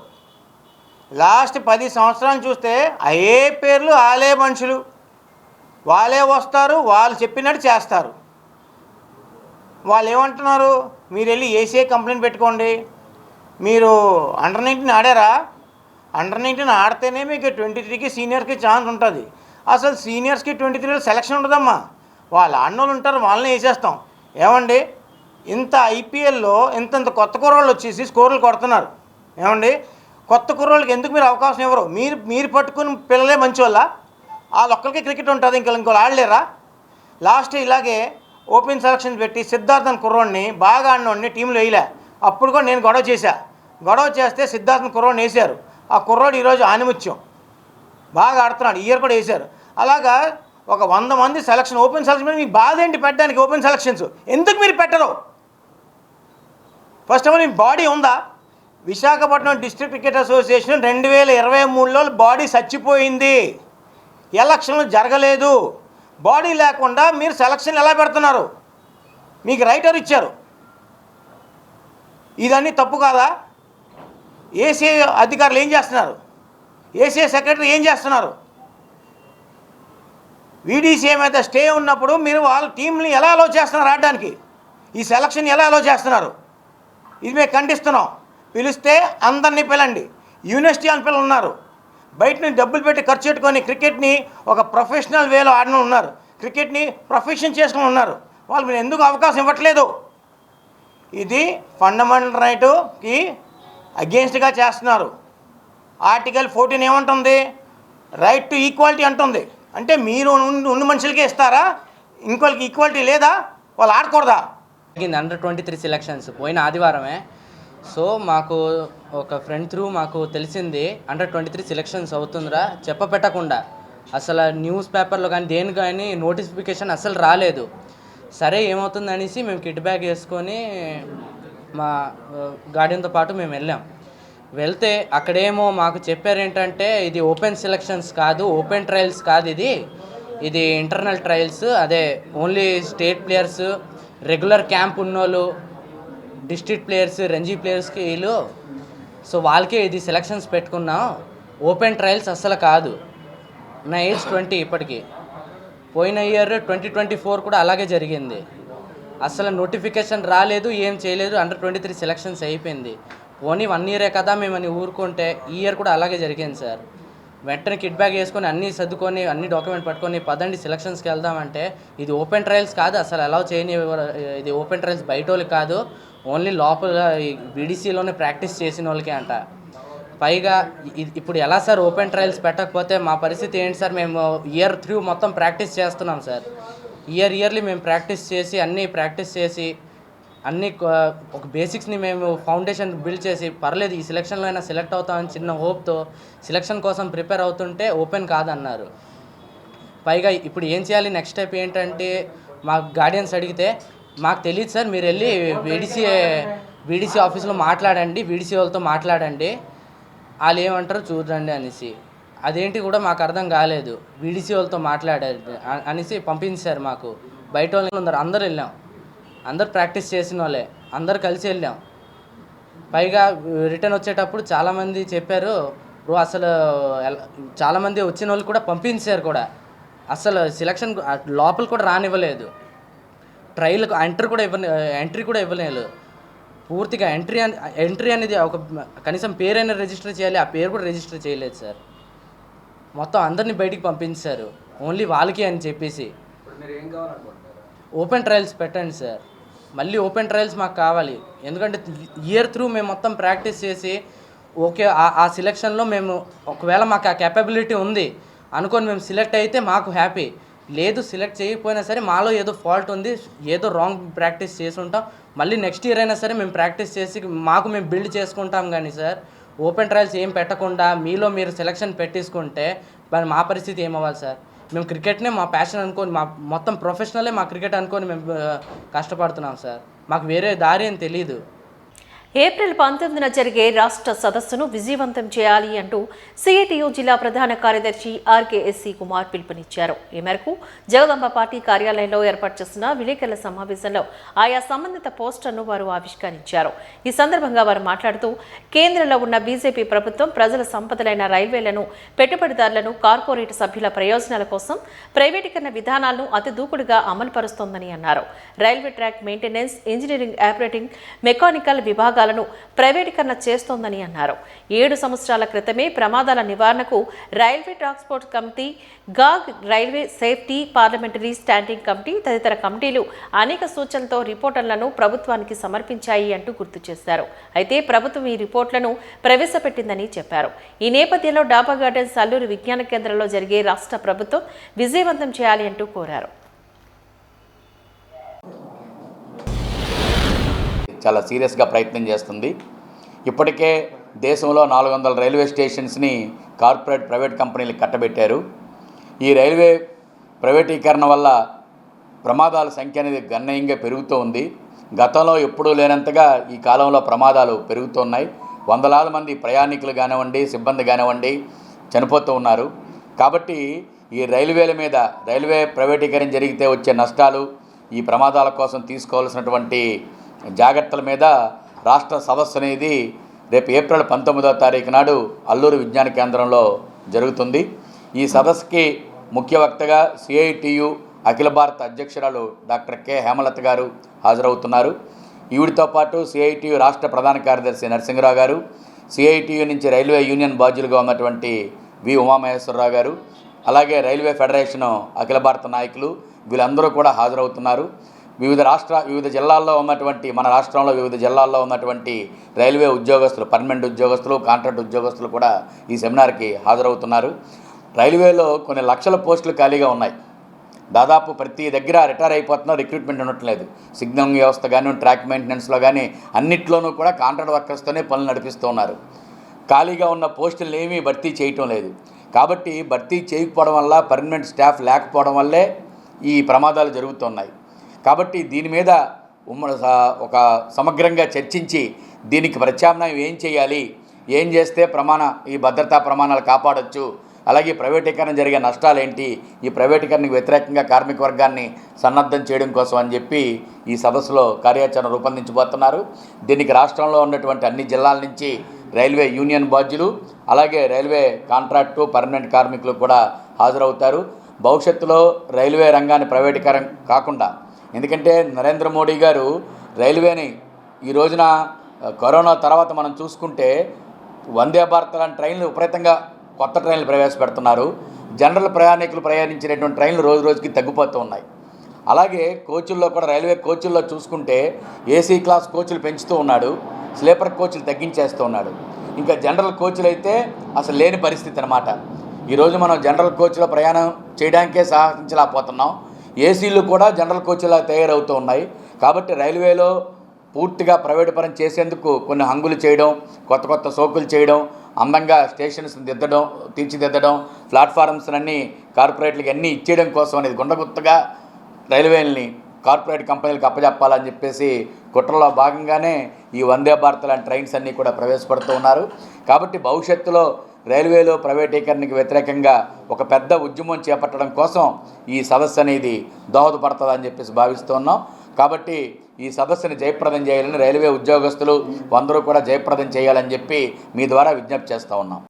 లాస్ట్ 10 సంవత్సరాలు చూస్తే అయ్యే పేర్లు ఆలే మనుషులు. వాళ్ళే వస్తారు, వాళ్ళు చెప్పినట్టు చేస్తారు. వాళ్ళు ఏమంటున్నారు, మీరు వెళ్ళి ఏసీఐ కంప్లైంట్ పెట్టుకోండి. మీరు అండర్-19 ఆడారా, అండర్-19 ఆడితేనే మీకు 23కి సీనియర్కి ఛాన్స్ ఉంటుంది. అసలు సీనియర్స్కి 23లో సెలక్షన్ ఉండదమ్మా. వాళ్ళు ఆడినోళ్ళు ఉంటారు, వాళ్ళని వేసేస్తాం. ఏమండి, ఇంత ఐపీఎల్లో ఇంత కొత్త కుర్రోళ్ళు వచ్చేసి స్కోర్లు కొడుతున్నారు. ఏమండి, కొత్త కుర్రోళ్ళకి ఎందుకు మీరు అవకాశం ఇవ్వరు? మీరు పట్టుకుని పిల్లలే మంచి వాళ్ళ, వాళ్ళొక్కరికి క్రికెట్ ఉంటుంది, ఇంకోళ్ళు ఆడలేరా? లాస్ట్ ఇలాగే ఓపెన్ సెలక్షన్ పెట్టి సిద్ధార్థన్ కుర్రోడిని బాగా ఆడినోడిని టీంలో వేయలే. అప్పుడు కూడా నేను గొడవ చేస్తే సిద్ధార్థన్ కుర్రోడిని వేశారు. ఆ కుర్రోడు ఈరోజు ఆనిముత్యం బాగా ఆడుతున్నాడు. ఇయర్ కూడా వేశారు. అలాగా ఒక 100 మంది సెలక్షన్ ఓపెన్ సెలక్షన్ మీకు బాధ ఏంటి పెట్టడానికి? ఓపెన్ సెలక్షన్స్ ఎందుకు మీరు పెట్టరు? ఫస్ట్ ఆఫ్ ఆల్ మీ బాడీ ఉందా? విశాఖపట్నం డిస్ట్రిక్ట్ క్రికెట్ అసోసియేషన్ 2023లో బాడీ చచ్చిపోయింది. ఎలక్షన్లు జరగలేదు. బాడీ లేకుండా మీరు సెలక్షన్ ఎలా పెడుతున్నారు? మీకు రైటర్ ఇచ్చారు. ఇదన్నీ తప్పు కాదా? ఏసీఐ అధికారులు ఏం చేస్తున్నారు? ఏసీఐ సెక్రటరీ ఏం చేస్తున్నారు? వీడీసీఐ మీద స్టే ఉన్నప్పుడు మీరు వాళ్ళ టీంని ఎలా అలో చేస్తున్నారు ఆడడానికి? ఈ సెలక్షన్ ఎలా అలో చేస్తున్నారు? ఇది మేము ఖండిస్తున్నాం. పిలిస్తే అందరినీ పిలండి. యూనివర్సిటీ అని పిల్లలు ఉన్నారు, బయట నుంచి డబ్బులు పెట్టి ఖర్చు పెట్టుకొని క్రికెట్ని ఒక ప్రొఫెషనల్ వేలో ఆడిన ఉన్నారు, క్రికెట్ని ప్రొఫెషన్ చేసుకుని ఉన్నారు. వాళ్ళు మీరు ఎందుకు అవకాశం ఇవ్వట్లేదు? ఇది ఫండమెంటల్ రైటుకి అగెన్స్ట్గా చేస్తున్నారు. ఆర్టికల్ 14 ఏమంటుంది? రైట్ టు ఈక్వాలిటీ అంటుంది. అంటే మీరు ఉన్న మనుషులకే ఇస్తారా? ఇంకోళ్ళకి ఈక్వాలిటీ లేదా? వాళ్ళు ఆడకూడదా? అండర్-23 సెలక్షన్స్ పోయిన ఆదివారమే. సో మాకు ఒక ఫ్రెండ్ త్రూ మాకు తెలిసింది అండర్-23 సెలక్షన్స్ అవుతుందిరా చెప్పపెట్టకుండా. అసలు న్యూస్ పేపర్లో కానీ దేని కానీ నోటిఫికేషన్ అసలు రాలేదు. సరే ఏమవుతుంది అనేసి మేము కిట్ బ్యాగ్ వేసుకొని మా గార్డెన్తో పాటు మేము వెళ్తే అక్కడేమో మాకు చెప్పారు ఏంటంటే ఇది ఓపెన్ సెలక్షన్స్ కాదు, ఓపెన్ ట్రయల్స్ కాదు, ఇది ఇంటర్నల్ ట్రయల్స్, అదే only state players regular camp ఉన్నోళ్ళు, డిస్ట్రిక్ట్ ప్లేయర్స్, రంజీ ప్లేయర్స్కి వీళ్ళు, సో వాళ్ళకే ఇది సెలక్షన్స్ పెట్టుకున్నాం. ఓపెన్ ట్రయల్స్ అస్సలు కాదు. నా ఏజ్ 20 ఇప్పటికీ. పోయిన ఇయర్ 2024 కూడా అలాగే జరిగింది. అసలు నోటిఫికేషన్ రాలేదు, ఏం చేయలేదు. అండర్ 23 సెలక్షన్స్ అయిపోయింది. పోనీ 1 ఇయరే కదా మేమని ఊరుకుంటే ఈ ఇయర్ కూడా అలాగే జరిగింది సార్. వెంటనే కిట్ బ్యాగ్ వేసుకొని అన్నీ సర్దుకొని అన్ని డాక్యుమెంట్ పట్టుకొని పదండి సెలక్షన్స్కి వెళ్దామంటే ఇది ఓపెన్ ట్రయల్స్ కాదు, అసలు అలౌ చేయని. ఇది ఓపెన్ ట్రయల్స్ బయట వాళ్ళకి కాదు, ఓన్లీ లోపల బీడీసీలోనే ప్రాక్టీస్ చేసిన వాళ్ళకే అంట. పైగా ఇప్పుడు ఎలా సార్ ఓపెన్ ట్రయల్స్ పెట్టకపోతే మా పరిస్థితి ఏంటి సార్? మేము ఇయర్ త్రూ మొత్తం ప్రాక్టీస్ చేస్తున్నాం సార్. ఇయర్లీ మేము ప్రాక్టీస్ చేసి అన్ని ఒక బేసిక్స్ని మేము ఫౌండేషన్ బిల్డ్ చేసి పర్లేదు ఈ సెలక్షన్లో అయినా సెలెక్ట్ అవుతామని చిన్న హోప్తో సెలక్షన్ కోసం ప్రిపేర్ అవుతుంటే ఓపెన్ కాదన్నారు. పైగా ఇప్పుడు ఏం చేయాలి, నెక్స్ట్ స్టెప్ ఏంటంటే మా గార్డియన్స్ అడిగితే మాకు తెలియదు సార్, మీరు వెళ్ళి బీడీసీ ఆఫీస్లో మాట్లాడండి, బీడీసీ వాళ్ళతో మాట్లాడండి, వాళ్ళు ఏమంటారో చూడండి అనేసి. అదేంటి కూడా మాకు అర్థం కాలేదు. బీడీసీ వాళ్ళతో మాట్లాడారు అనేసి పంపించారు మాకు. బయట వాళ్ళు ఉన్నారు, అందరు వెళ్ళాం, అందరు ప్రాక్టీస్ చేసిన వాళ్ళే, అందరు కలిసి వెళ్ళాం. పైగా రిటర్న్ వచ్చేటప్పుడు చాలామంది చెప్పారు బ్రో, అసలు చాలామంది వచ్చిన వాళ్ళు కూడా పంపించారు కూడా, అసలు సెలక్షన్ లోపల కూడా రానివ్వలేదు, ట్రయల్ ఎంట్రీ కూడా ఇవ్వలేదు. పూర్తిగా ఎంట్రీ అనేది ఒక కనీసం పేరైనా రిజిస్టర్ చేయాలి, ఆ పేరు కూడా రిజిస్టర్ చేయలేదు సార్. మొత్తం అందరినీ బయటికి పంపించారు, ఓన్లీ వాళ్ళకి అని చెప్పేసి. ఓపెన్ ట్రయల్స్ పెట్టండి సార్, మళ్ళీ ఓపెన్ ట్రయల్స్ మాకు కావాలి. ఎందుకంటే ఇయర్ త్రూ మేము మొత్తం ప్రాక్టీస్ చేసి ఓకే ఆ సెలక్షన్లో మేము ఒకవేళ మాకు ఆ కేపబిలిటీ ఉంది అనుకొని మేము సెలెక్ట్ అయితే మాకు హ్యాపీ. లేదు సెలెక్ట్ చేయకపోయినా సరే మాలో ఏదో ఫాల్ట్ ఉంది, ఏదో రాంగ్ ప్రాక్టీస్ చేసి ఉంటాం, మళ్ళీ నెక్స్ట్ ఇయర్ అయినా సరే మేము ప్రాక్టీస్ చేసి మాకు మేము బిల్డ్ చేసుకుంటాం. కానీ సార్ ఓపెన్ ట్రయల్స్ ఏం పెట్టకుండా మీలో మీరు సెలక్షన్ పెట్టేసుకుంటే మరి మా పరిస్థితి ఏమవ్వాలి సార్? మేము క్రికెట్నే మా ప్యాషన్ అనుకొని, మా మొత్తం ప్రొఫెషనలే మా క్రికెట్ అనుకొని మేము కష్టపడుతున్నాం సార్. మాకు వేరే దారి అని తెలీదు. ఏప్రిల్ 19న జరిగే రాష్ట్ర సదస్సును విజయవంతం చేయాలి అంటూ సిఐటియు జిల్లా ప్రధాన కార్యదర్శి ఆర్కేఎస్సి కుమార్ పిలుపునిచ్చారు. ఈ మేరకు జగదంబ పార్టీ కార్యాలయంలో ఏర్పాటు చేసిన విలేకరుల సమావేశంలో ఆయా సంబంధిత పోస్టర్ను వారు ఆవిష్కరించారు. ఈ సందర్భంగా వారు మాట్లాడుతూ కేంద్రంలో ఉన్న బీజేపీ ప్రభుత్వం ప్రజల సంపదలైన రైల్వేలను, పెట్టుబడిదారులను, కార్పొరేట్ సభ్యుల ప్రయోజనాల కోసం ప్రైవేటీకరణ విధానాలను అతి దూకుడుగా అమలుపరుస్తోందని అన్నారు. Railway track maintenance, engineering, operating, mechanical విభాగాలను ప్రైవేటీకరణ చేస్తోందని అన్నారు. 7 సంవత్సరాల క్రితమే ప్రమాదాల నివారణకు railway transport committee, Gogh, railway safety parliamentary standing committee తదితర కమిటీలు అనేక సూచనలతో రిపోర్టులను ప్రభుత్వానికి సమర్పించాయి అంటూ గుర్తు చేశారు. అయితే ప్రభుత్వం ఈ రిపోర్టులను ప్రవేశపెట్టిందని చెప్పారు. ఈ నేపథ్యంలో డాబా గార్డెన్స్ అల్లూరి విజ్ఞాన కేంద్రంలో జరిగే రాష్ట్ర ప్రభుత్వం విజయవంతం చేయాలి అంటూ కోరారు. చాలా సీరియస్గా ప్రయత్నం చేస్తుంది. ఇప్పటికే దేశంలో 400 రైల్వే స్టేషన్స్ని కార్పొరేట్ ప్రైవేట్ కంపెనీలకు కట్టబెట్టారు. ఈ రైల్వే ప్రైవేటీకరణ వల్ల ప్రమాదాల సంఖ్య అనేది గణనీయంగా పెరుగుతూ ఉంది. గతంలో ఎప్పుడూ లేనంతగా ఈ కాలంలో ప్రమాదాలు పెరుగుతున్నాయి. వందలాది మంది ప్రయాణికులు కానివ్వండి, సిబ్బంది కానివ్వండి చనిపోతూ ఉన్నారు. కాబట్టి ఈ రైల్వేల మీద, రైల్వే ప్రైవేటీకరణ జరిగితే వచ్చే నష్టాలు, ఈ ప్రమాదాల కోసం తీసుకోవాల్సినటువంటి జాగ్రత్తల మీద రాష్ట్ర సదస్సు అనేది రేపు ఏప్రిల్ 19వ తారీఖు నాడు అల్లూరి విజ్ఞాన కేంద్రంలో జరుగుతుంది. ఈ సదస్సుకి ముఖ్య వక్తగా సిఐటియు అఖిల భారత అధ్యక్షురాలు డాక్టర్ కె హేమలత గారు హాజరవుతున్నారు. ఈవిడితో పాటు సిఐటియు రాష్ట్ర ప్రధాన కార్యదర్శి నరసింహరావు గారు, సిఐటియు నుంచి రైల్వే యూనియన్ బాధ్యులుగా ఉన్నటువంటి వి ఉమామహేశ్వరరావు గారు, అలాగే రైల్వే ఫెడరేషన్ అఖిల భారత నాయకులు వీళ్ళందరూ కూడా హాజరవుతున్నారు. వివిధ జిల్లాల్లో ఉన్నటువంటి, మన రాష్ట్రంలో వివిధ జిల్లాల్లో ఉన్నటువంటి రైల్వే ఉద్యోగస్తులు, పర్మనెంట్ ఉద్యోగస్తులు, కాంట్రాక్ట్ ఉద్యోగస్తులు కూడా ఈ సెమినార్కి హాజరవుతున్నారు. రైల్వేలో కొన్ని లక్షల పోస్టులు ఖాళీగా ఉన్నాయి. దాదాపు ప్రతి దగ్గర రిటైర్ అయిపోతున్నారు, రిక్రూట్మెంట్ ఉండట్లేదు. సిగ్నల్ వ్యవస్థ కానీ, ట్రాక్ మెయింటెనెన్స్లో కానీ అన్నిట్లోనూ కూడా కాంట్రాక్ట్ వర్కర్స్తోనే పనులు నడిపిస్తూ ఉన్నారు. ఖాళీగా ఉన్న పోస్టులు ఏమీ భర్తీ చేయటం లేదు. కాబట్టి భర్తీ చేయకపోవడం వల్ల, పర్మనెంట్ స్టాఫ్ లేకపోవడం వల్లే ఈ ప్రమాదాలు జరుగుతున్నాయి. కాబట్టి దీని మీద ఒక సమగ్రంగా చర్చించి దీనికి ప్రత్యామ్నాయం ఏం చేయాలి, ఏం చేస్తే ఈ భద్రతా ప్రమాణాలు కాపాడొచ్చు, అలాగే ప్రైవేటీకరణ జరిగే నష్టాలు ఏంటి, ఈ ప్రైవేటీకరణకు వ్యతిరేకంగా కార్మిక వర్గాన్ని సన్నద్ధం చేయడం కోసం అని చెప్పి ఈ సదస్సులో కార్యాచరణ రూపొందించబోతున్నారు. దీనికి రాష్ట్రంలో ఉన్నటువంటి అన్ని జిల్లాల నుంచి రైల్వే యూనియన్ బాధ్యులు, అలాగే రైల్వే కాంట్రాక్టు పర్మనెంట్ కార్మికులు కూడా హాజరవుతారు. భవిష్యత్తులో రైల్వే రంగాన్ని ప్రైవేటీకరణ కాకుండా, ఎందుకంటే నరేంద్ర మోడీ గారు రైల్వేని ఈ రోజున కరోనా తర్వాత మనం చూసుకుంటే వందే భారత్ లాంటి ట్రైన్లు విపరీతంగా కొత్త ట్రైన్లు ప్రవేశపెడుతున్నారు. జనరల్ ప్రయాణికులు ప్రయాణించినటువంటి ట్రైన్లు రోజు రోజుకి తగ్గిపోతూ ఉన్నాయి. అలాగే కోచుల్లో కూడా రైల్వే కోచుల్లో చూసుకుంటే ఏసీ క్లాస్ కోచ్లు పెంచుతూ ఉన్నాడు, స్లీపర్ కోచ్లు తగ్గించేస్తూ ఉన్నాడు. ఇంకా జనరల్ కోచ్లు అయితే అసలు లేని పరిస్థితి అన్నమాట. ఈరోజు మనం జనరల్ కోచ్లో ప్రయాణం చేయడానికే సాహసించలేకపోతున్నాం. ఏసీలు కూడా జనరల్ కోచ్లా తయారవుతూ ఉన్నాయి. కాబట్టి రైల్వేలో పూర్తిగా ప్రైవేటు పరం చేసేందుకు కొన్ని హంగులు చేయడం, కొత్త కొత్త సోకులు చేయడం, అందంగా స్టేషన్స్ తీర్చిదిద్దడం, ప్లాట్ఫారమ్స్ అన్నీ కార్పొరేట్లకి అన్నీ ఇచ్చేయడం కోసం అనేది గుండగుత్తగా రైల్వేలని కార్పొరేట్ కంపెనీలకు అప్పచెప్పాలని చెప్పేసి కుట్రలో భాగంగానే ఈ వందే భారత్ లాంటి ట్రైన్స్ అన్నీ కూడా ప్రవేశపెడుతూ ఉన్నారు. కాబట్టి భవిష్యత్తులో రైల్వేలో ప్రైవేటీకరణకు వ్యతిరేకంగా ఒక పెద్ద ఉద్యమం చేపట్టడం కోసం ఈ సదస్సు అనేది దోహదపడుతుందని చెప్పేసి భావిస్తున్నాం. కాబట్టి ఈ సదస్సుని జయప్రదం చేయాలని రైల్వే ఉద్యోగస్తులు అందరూ కూడా జయప్రదం చేయాలని చెప్పి మీ ద్వారా విజ్ఞప్తి చేస్తూ ఉన్నాం.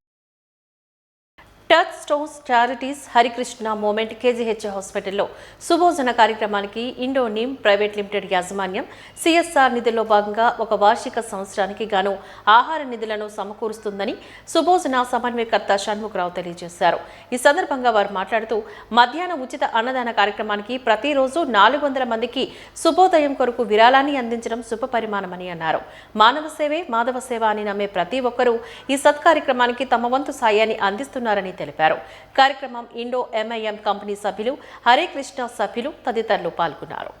Touch stones charities Hare Krishna movement KGH హాస్పిటల్లో సుభోజన కార్యక్రమానికి ఇండో నీమ్ ప్రైవేట్ లిమిటెడ్ యాజమాన్యం సిఎస్ఆర్ నిధుల్లో భాగంగా ఒక వార్షిక సంవత్సరానికి గాను ఆహార నిధులను సమకూరుస్తుందని సుభోజన సమన్వయకర్త షణ్ముఖరావు తెలియజేశారు. ఈ సందర్భంగా వారు మాట్లాడుతూ మధ్యాహ్న ఉచిత అన్నదాన కార్యక్రమానికి ప్రతిరోజు 400 మందికి శుభోదయం కొరకు విరాళాన్ని అందించడం శుభపరిమాణమని అన్నారు. మానవ సేవే మాధవ సేవ అని నమ్మే ప్రతి ఒక్కరూ ఈ సత్కార్యక్రమానికి తమ వంతు సాయాన్ని అందిస్తున్నారని తెలిపారు. కార్యక్రమం ఇండో ఎంఐఎం కంపెనీ సభ్యులు, హరే కృష్ణ సభ్యులు తదితరులు పాల్గొన్నారు.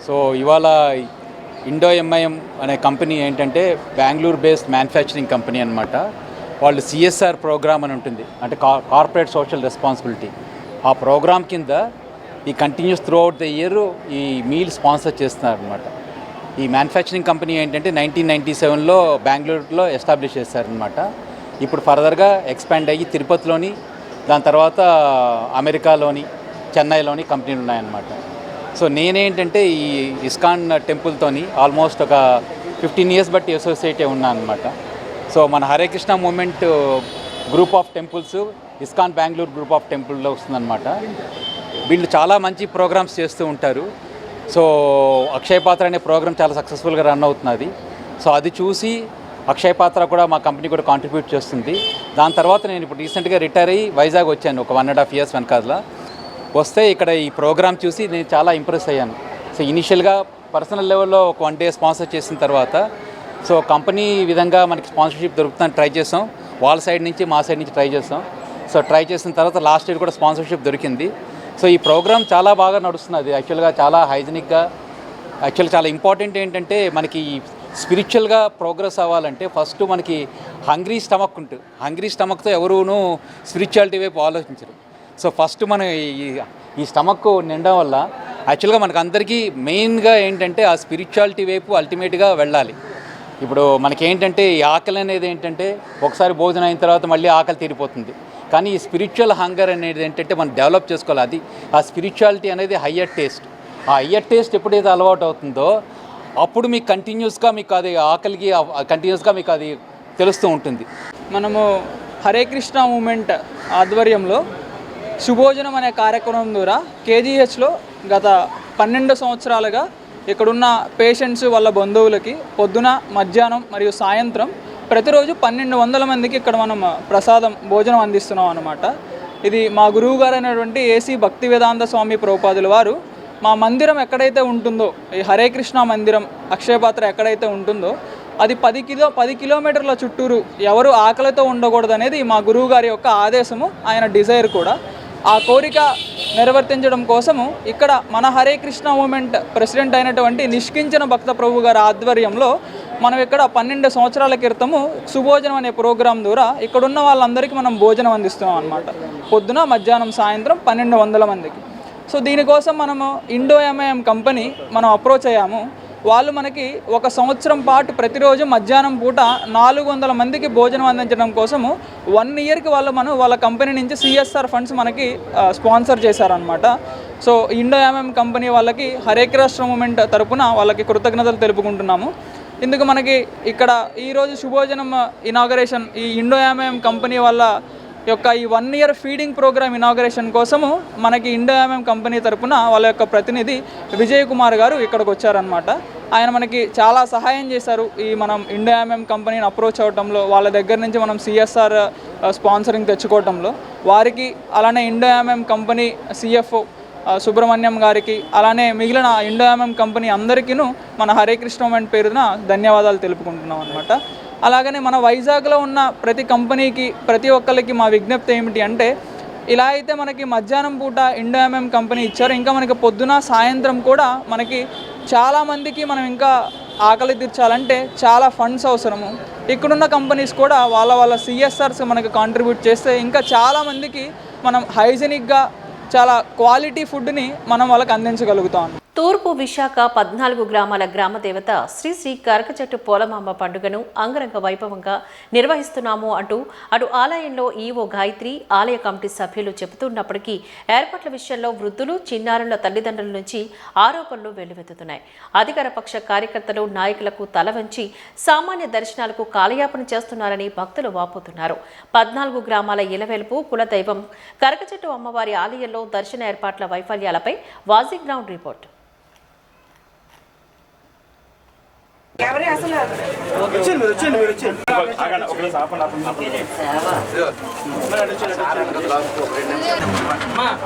సో ఇవాళ ఇండో ఎంఐఎం అనే కంపెనీ ఏంటంటే బెంగళూరు బేస్డ్ మ్యానుఫ్యాక్చరింగ్ కంపెనీ అనమాట. వాళ్ళు సిఎస్ఆర్ ప్రోగ్రామ్ అని ఉంటుంది, అంటే కార్పొరేట్ సోషల్ రెస్పాన్సిబిలిటీ. ఆ ప్రోగ్రామ్ కింద ఈ continuous through out the year ఈ మీల్ స్పాన్సర్ చేస్తున్నారు అనమాట. ఈ మ్యానుఫ్యాక్చరింగ్ కంపెనీ ఏంటంటే 1997లో బెంగళూరులో ఎస్టాబ్లిష్ చేశారనమాట. ఇప్పుడు ఫర్దర్గా ఎక్స్పాండ్ అయ్యి తిరుపతిలోని, దాని తర్వాత అమెరికాలోని, చెన్నైలోని కంపెనీలు ఉన్నాయన్నమాట. సో నేనేంటంటే ఈ ఇస్కాన్ టెంపుల్తోని ఆల్మోస్ట్ ఒక 15 years బట్టి అసోసియేట్ ఉన్నాను అనమాట. సో మన Hare Krishna movement group of temples ISKCON Bengaluru group of టెంపుల్లో వస్తుందన్నమాట. వీళ్ళు చాలా మంచి ప్రోగ్రామ్స్ చేస్తూ ఉంటారు. సో అక్షయ పాత్ర అనే ప్రోగ్రామ్ చాలా సక్సెస్ఫుల్గా రన్ అవుతున్నది. సో అది చూసి అక్షయ పాత్ర కూడా మా కంపెనీ కూడా కాంట్రిబ్యూట్ చేస్తుంది. దాని తర్వాత నేను ఇప్పుడు రీసెంట్గా రిటైర్ అయ్యి వైజాగ్ వచ్చాను ఒక 1.5 years వెనకాల. వస్తే ఇక్కడ ఈ ప్రోగ్రామ్ చూసి నేను చాలా ఇంప్రెస్ అయ్యాను. సో ఇనిషియల్గా పర్సనల్ లెవెల్లో ఒక 1 day స్పాన్సర్ చేసిన తర్వాత సో కంపెనీ విధంగా మనకి స్పాన్సర్షిప్ దొరుకుతుందని ట్రై చేసాం. వాళ్ళ సైడ్ నుంచి మా సైడ్ నుంచి ట్రై చేసాం. సో ట్రై చేసిన తర్వాత లాస్ట్ ఇయర్ కూడా స్పాన్సర్షిప్ దొరికింది. సో ఈ ప్రోగ్రామ్ చాలా బాగా నడుస్తున్నది. యాక్చువల్గా చాలా హైజీనిక్గా, యాక్చువల్గా చాలా ఇంపార్టెంట్ ఏంటంటే మనకి స్పిరిచువల్గా ప్రోగ్రెస్ అవ్వాలంటే ఫస్ట్ మనకి హంగ్రీ స్టమక్ ఉంటుంది. హంగ్రీ స్టమక్తో ఎవరూనూ స్పిరిచువాలిటీ వైపు ఆలోచించరు. సో ఫస్ట్ మనం ఈ స్టమక్ నిండడం వల్ల యాక్చువల్గా మనకు అందరికీ మెయిన్గా ఏంటంటే ఆ స్పిరిచువాలిటీ వైపు అల్టిమేట్గా వెళ్ళాలి. ఇప్పుడు మనకేంటంటే ఈ ఆకలి అనేది ఏంటంటే ఒకసారి భోజనం అయిన తర్వాత మళ్ళీ ఆకలి తీరిపోతుంది. కానీ ఈ స్పిరిచువల్ హంగర్ అనేది ఏంటంటే మనం డెవలప్ చేసుకోవాలి. అది ఆ స్పిరిచువాలిటీ అనేది హయ్యర్ టేస్ట్. ఆ హయ్యర్ టేస్ట్ ఎప్పుడైతే అలవాటు అవుతుందో అప్పుడు మీకు కంటిన్యూస్గా మీకు అది ఆకలికి కంటిన్యూస్గా మీకు అది తెలుస్తూ ఉంటుంది. మనము హరే కృష్ణ మూమెంట్ ఆధ్వర్యంలో సుభోజనం అనే కార్యక్రమం ద్వారా కేజీహెచ్లో గత 12 సంవత్సరాలుగా ఇక్కడున్న పేషెంట్స్ వాళ్ళ బంధువులకి పొద్దున, మధ్యాహ్నం మరియు సాయంత్రం ప్రతిరోజు 1200 మందికి ఇక్కడ మనం ప్రసాదం భోజనం అందిస్తున్నాం అన్నమాట. ఇది మా గురువు గారు అయినటువంటి ఏసీ భక్తి వేదాంత స్వామి ప్రభుపాదుల వారు మా మందిరం ఎక్కడైతే ఉంటుందో, ఈ హరే కృష్ణ మందిరం అక్షయపాత్ర ఎక్కడైతే ఉంటుందో అది 10 కిలోమీటర్ల చుట్టూరు ఎవరు ఆకలితో ఉండకూడదు అనేది మా గురువు గారి యొక్క ఆదేశము, ఆయన డిజైర్ కూడా. ఆ కోరిక నెరవేర్తించడం కోసము ఇక్కడ మన హరే కృష్ణ మూమెంట్ ప్రెసిడెంట్ అయినటువంటి నిష్కించన భక్త ప్రభు గారి ఆధ్వర్యంలో మనం ఇక్కడ 12 సంవత్సరాల క్రితము సుభోజనం అనే ప్రోగ్రాం ద్వారా ఇక్కడున్న వాళ్ళందరికీ మనం భోజనం అందిస్తున్నాం అన్నమాట. పొద్దున, మధ్యాహ్నం, సాయంత్రం 1200 మందికి. సో దీనికోసం మనము ఇండో ఎంఐఎం కంపెనీ మనం అప్రోచ్ అయ్యాము. వాళ్ళు మనకి 1 సంవత్సరం పాటు ప్రతిరోజు మధ్యాహ్నం పూట 400 మందికి భోజనం అందించడం కోసము 1 ఇయర్కి వాళ్ళ కంపెనీ నుంచి CSR ఫండ్స్ మనకి స్పాన్సర్ చేశారనమాట. సో ఇండో ఎంఐఎం కంపెనీ వాళ్ళకి హరే కృష్ణ మూమెంట్ తరపున వాళ్ళకి కృతజ్ఞతలు తెలుపుకుంటున్నాము. ఇందుకు మనకి ఇక్కడ ఈరోజు శుభోజనం ఇనాగరేషన్ ఈ ఇండో ఎంఐఎం కంపెనీ వాళ్ళ యొక్క ఈ 1 ఇయర్ ఫీడింగ్ ప్రోగ్రామ్ ఇనాగరేషన్ కోసము మనకి ఇండో ఎంఐఎం కంపెనీ తరపున వాళ్ళ యొక్క ప్రతినిధి విజయ్ కుమార్ గారు ఇక్కడికి వచ్చారనమాట. ఆయన మనకి చాలా సహాయం చేశారు ఈ మనం ఇండో ఎంఐఎం కంపెనీని అప్రోచ్ అవ్వడంలో, వాళ్ళ దగ్గర నుంచి మనం CSR స్పాన్సరింగ్ తెచ్చుకోవడంలో వారికి, అలానే Indo MIM company CFO Subrahmanyam గారికి, అలానే మిగిలిన ఇండో ఎంఐఎం కంపెనీ అందరికీను మన హరే కృష్ణ మూమెంట్ పేరున ధన్యవాదాలు తెలుపుకుంటున్నాం అనమాట. అలాగనే మన వైజాగ్లో ఉన్న ప్రతి కంపెనీకి, ప్రతి ఒక్కరికి మా విజ్ఞప్తి ఏమిటి అంటే, ఇలా అయితే మనకి మధ్యాహ్నం పూట ఇండో ఎంఐఎం కంపెనీ ఇచ్చారు, ఇంకా మనకి పొద్దున, సాయంత్రం కూడా మనకి చాలామందికి మనం ఇంకా ఆకలి తీర్చాలంటే చాలా ఫండ్స్ అవసరము. ఇక్కడున్న కంపెనీస్ కూడా వాళ్ళ CSRs మనకి కాంట్రిబ్యూట్ చేస్తే ఇంకా చాలామందికి మనం హైజెనిక్గా చాలా క్వాలిటీ ఫుడ్ని మనం వాళ్ళకి అందించగలుగుతాం. తూర్పు విశాఖ 14 గ్రామాల గ్రామ దేవత శ్రీ శ్రీ కరకచెట్టు పోలమాంబ పండుగను అంగరంగ వైభవంగా నిర్వహిస్తున్నాము అంటూ అటు ఆలయంలో ఈవో గాయత్రి, ఆలయ కమిటీ సభ్యులు చెబుతున్నప్పటికీ ఏర్పాట్ల విషయంలో వృద్ధులు, చిన్నారుల తల్లిదండ్రుల నుంచి ఆరోపణలు వెల్లువెత్తుతున్నాయి. అధికార పక్ష కార్యకర్తలు, నాయకులకు తల వంచి సామాన్య దర్శనాలకు కాలయాపన చేస్తున్నారని భక్తులు వాపోతున్నారు. 14 గ్రామాల ఇలవెలుపు కులదైవం కరకచెట్టు అమ్మవారి ఆలయంలో దర్శన ఏర్పాట్ల వైఫల్యాలపై వాజీ గ్రౌండ్ రిపోర్ట్.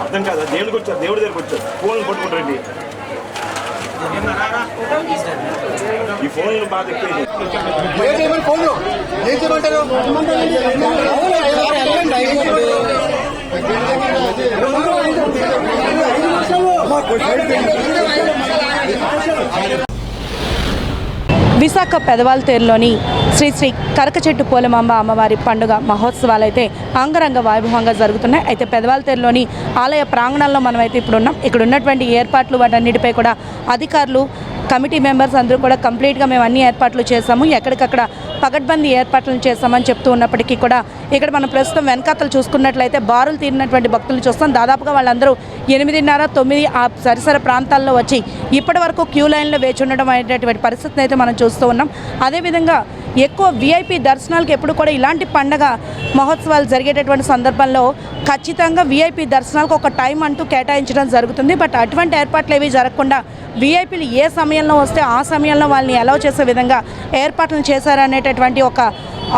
అర్థం కాదా? దేవుడికి వచ్చారు, దేవుడి దగ్గరికి వచ్చారు, ఫోన్లు పట్టుకుంటారండి. ఈ ఫోన్లు బాగా ఎక్కువ. విశాఖ పెదవాల్తేరులోని శ్రీ శ్రీ కరకచెట్టు పోలమాంబ అమ్మవారి పండుగ మహోత్సవాలు అయితే అంగరంగ వైభవంగా జరుగుతున్నాయి. అయితే పెదవాల్తేరులోని ఆలయ ప్రాంగణంలో మనమైతే ఇప్పుడు ఉన్నాం. ఇక్కడ ఉన్నటువంటి ఏర్పాట్లు వాటన్నిటిపై కూడా అధికారులు, కమిటీ మెంబర్స్ అందరూ కూడా కంప్లీట్గా మేము అన్ని ఏర్పాట్లు చేసాము, ఎక్కడికక్కడ పగడ్బందీ ఏర్పాట్లను చేస్తామని చెప్తూ ఉన్నప్పటికీ కూడా ఇక్కడ మనం ప్రస్తుతం వెనకాతలు చూసుకున్నట్లయితే బారులు తీరినటువంటి భక్తులు చూస్తాం. దాదాపుగా వాళ్ళందరూ 8:30, 9 ఆ సరిసర ప్రాంతాల్లో వచ్చి ఇప్పటి వరకు క్యూ లైన్లో వేచి ఉండడం అనేటటువంటి పరిస్థితిని అయితే మనం చూస్తూ ఉన్నాం. అదేవిధంగా ఎక్కువ VIP దర్శనాలకు ఎప్పుడు కూడా ఇలాంటి పండగ మహోత్సవాలు జరిగేటటువంటి సందర్భంలో ఖచ్చితంగా VIP దర్శనాలకు ఒక టైం అంటూ కేటాయించడం జరుగుతుంది. బట్ అటువంటి ఏర్పాట్లు ఏవి జరగకుండా VIPలు ఏ సమయంలో వస్తే ఆ సమయంలో వాళ్ళని అలౌ చేసే విధంగా ఏర్పాట్లను చేశారనేటటువంటి ఒక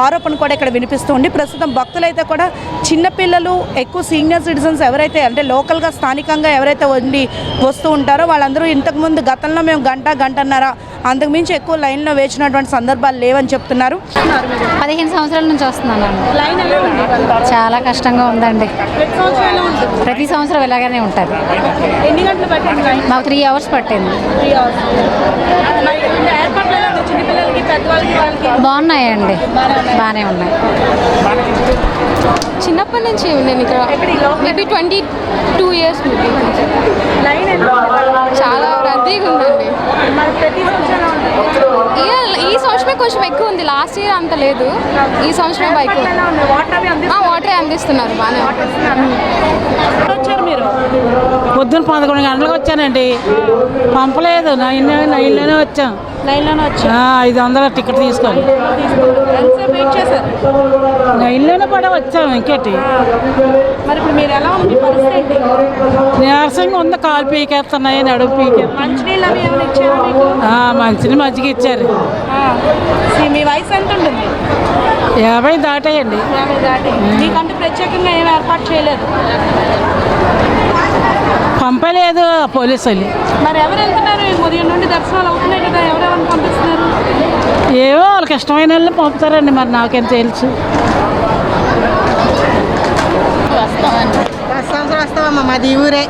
ఆరోపణ కూడా ఇక్కడ వినిపిస్తుంది. ప్రస్తుతం భక్తులైతే కూడా చిన్నపిల్లలు, ఎక్కువ సీనియర్ సిటిజన్స్ ఎవరైతే అంటే లోకల్గా స్థానికంగా ఎవరైతే వస్తూ ఉంటారో వాళ్ళందరూ ఇంతకుముందు గతంలో మేము గంటన్నర అంతకుమించి ఎక్కువ లైన్లో వేచినటువంటి సందర్భాలు లేవని చెప్తున్నారు. 15 సంవత్సరాల నుంచి వస్తున్నాను. చాలా కష్టంగా ఉందండి. ప్రతి సంవత్సరం ఇలాగనే ఉంటుంది. ఎన్ని గంటలు పట్టింది? మాకు 3 అవర్స్ పట్టింది. బాగున్నాయండి, బాగానే ఉన్నాయి. చిన్నప్పటి నుంచి నేను ఇక్కడ మేబీ 22 ఇయర్స్ చాలా రద్దీగా ఉందండి. ఈ సంవత్సరమే కొంచెం ఎక్కువ ఉంది, లాస్ట్ ఇయర్ అంత లేదు, ఈ సంవత్సరం బైక్ వాటరే అందిస్తున్నారు. బాగానే వచ్చారు మీరు? పొద్దున్న 11 గంటలకు వచ్చానండి, పంపలేదు, లైన్లోనే వచ్చాం. లైన్లోనే వచ్చా? 500 టికెట్ తీసుకోండి. లైన్లోనే పడ వచ్చాము, ఇంకేటి. మరి ఇప్పుడు మీరు ఎలా ఉంది పరిస్థితి? నీరసంగా ఉంది, కాలు పీకేస్తున్నాయి, నడుము పీకేస్తున్నాయి. మంచినీళ్ళు అవి ఏమైనా ఇచ్చారా మీకు? మంచిని మజ్జిగ ఇచ్చారు. మీ వయసు ఎంత ఉంటుంది? 50 దాటాయండి. 50 దాటి. మీకంటూ ప్రత్యేకంగా ఏమి ఏర్పాటు చేయలేదు? పంపలేదు పోలీసు వాళ్ళు. మరి ఎవరు వెళ్తున్నారు? ఉదయం నుండి దర్శనాలు అవుతున్నాయి కదా, ఎవరెవరిని పంపిస్తున్నారు? ఏవో వాళ్ళకి ఇష్టమైన వాళ్ళని పంపుతారండి, మరి నాకేం తెలుసు. వస్తామమ్మా, మాది ఊరే.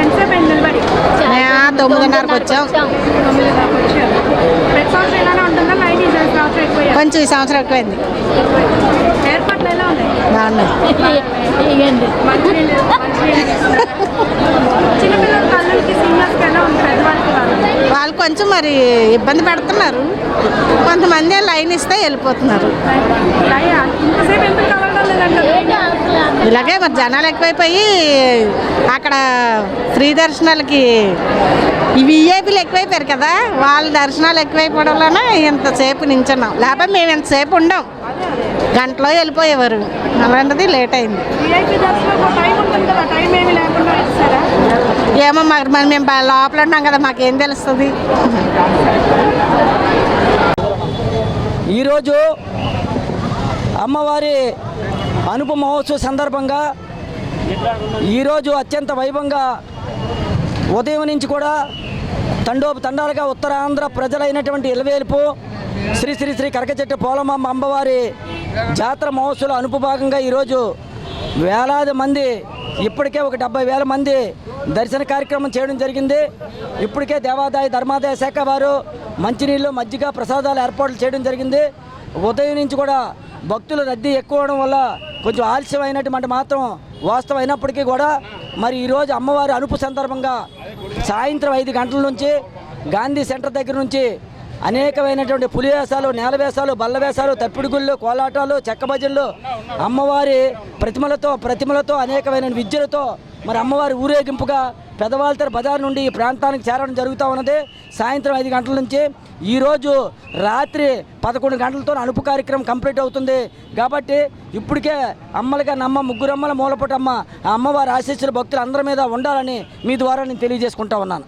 ఎంతసేపు అయింది నిలబడి? 9:30కి వచ్చాం. ప్రతి సంవత్సరం ఇలానే ఉంటుందా? లైన్ ఈ సంవత్సరం ఎక్కువ? కొంచెం ఈ సంవత్సరం ఎక్కువైంది. ఏర్పాట్లు ఎలా ఉన్నాయి? బాగున్నాయి. చిన్నపిల్లల తల్లులకి సీనియర్స్కి ఎలా ఉంది? పెద్దవాళ్ళకి వాళ్ళు కొంచెం మరి ఇబ్బంది పెడుతున్నారు. కొంతమంది లైన్ ఇస్తే వెళ్ళిపోతున్నారు. ఇంతసేపు ఎందుకు కలవడం లేదంటే ఇలాగే మరి జనాలు ఎక్కువైపోయి అక్కడ ఫ్రీ దర్శనాలకి ఈ విఐపీలు ఎక్కువైపోయారు కదా, వాళ్ళ దర్శనాలు ఎక్కువైపోవడం వలన ఇంతసేపు నించున్నాం. లేకపోతే మేము ఇంతసేపు ఉండం, గంటలో వెళ్ళిపోయేవారు. అలాంటిది లేట్ అయింది. ఏమో మరి మేము లోపల ఉన్నాం కదా, మాకేం తెలుస్తుంది. ఈరోజు అమ్మవారి అనుప మహోత్సవ సందర్భంగా ఈరోజు అత్యంత వైభవంగా ఉదయం నుంచి కూడా తండోపతండాలుగా ఉత్తరాంధ్ర ప్రజలైనటువంటి ఇలవేల్పు శ్రీ శ్రీ శ్రీ కరకచెట్టు పోలమాంబ అమ్మవారి జాతర మహోత్సవం అనుపు భాగంగా ఈరోజు వేలాది మంది, ఇప్పటికే ఒక 70,000 మంది దర్శన కార్యక్రమం చేయడం జరిగింది. ఇప్పటికే దేవాదాయ ధర్మాదాయ శాఖ వారు మంచినీళ్ళు, మజ్జిగ, ప్రసాదాలు ఏర్పాట్లు చేయడం జరిగింది. ఉదయం నుంచి కూడా భక్తుల రద్దీ ఎక్కువ అవడం వల్ల కొంచెం ఆలస్యం అయినటువంటి మాత్రం వాస్తవం అయినప్పటికీ కూడా మరి ఈరోజు అమ్మవారి అనుపు సందర్భంగా సాయంత్రం 5 గంటల నుంచి గాంధీ సెంటర్ దగ్గర నుంచి అనేకమైనటువంటి పులి వేషాలు, నేల వేషాలు, బల్ల వేషాలు, తప్పిడిగుళ్ళు, కోలాటాలు, చెక్క భజనలు, అమ్మవారి ప్రతిమలతో అనేకమైన విద్యలతో మరి అమ్మవారి ఊరేగింపుగా పెదవాల్తెర బజార్ నుండి ఈ ప్రాంతానికి చేరడం జరుగుతూ ఉన్నది. సాయంత్రం 5 గంటల నుంచి ఈరోజు రాత్రి 11 గంటలతో అనుపు కార్యక్రమం కంప్లీట్ అవుతుంది. కాబట్టి ఇప్పటికే అమ్మలుగా నమ్మ ముగ్గురమ్మల మూలపటమ్మ ఆ అమ్మవారి ఆశీస్సులు భక్తులు అందరి మీద ఉండాలని మీ ద్వారా నేను తెలియజేసుకుంటా ఉన్నాను.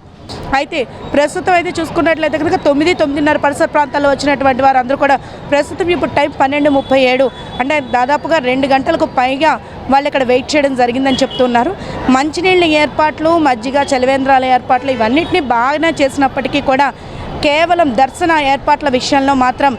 అయితే ప్రస్తుతం అయితే చూసుకున్నట్లయితే కనుక 9-9:30 పరిసర ప్రాంతాల్లో వచ్చినటువంటి వారందరూ కూడా ప్రస్తుతం ఇప్పుడు టైం 12:37, అంటే దాదాపుగా 2 గంటలకు పైగా వాళ్ళు ఇక్కడ వెయిట్ చేయడం జరిగిందని చెప్తున్నారు. మంచినీళ్ళ ఏర్పాట్లు, మజ్జిగ, చలివేంద్రాల ఏర్పాట్లు ఇవన్నిటినీ బాగానే చేసినప్పటికీ కూడా కేవలం దర్శన ఏర్పాట్ల విషయంలో మాత్రం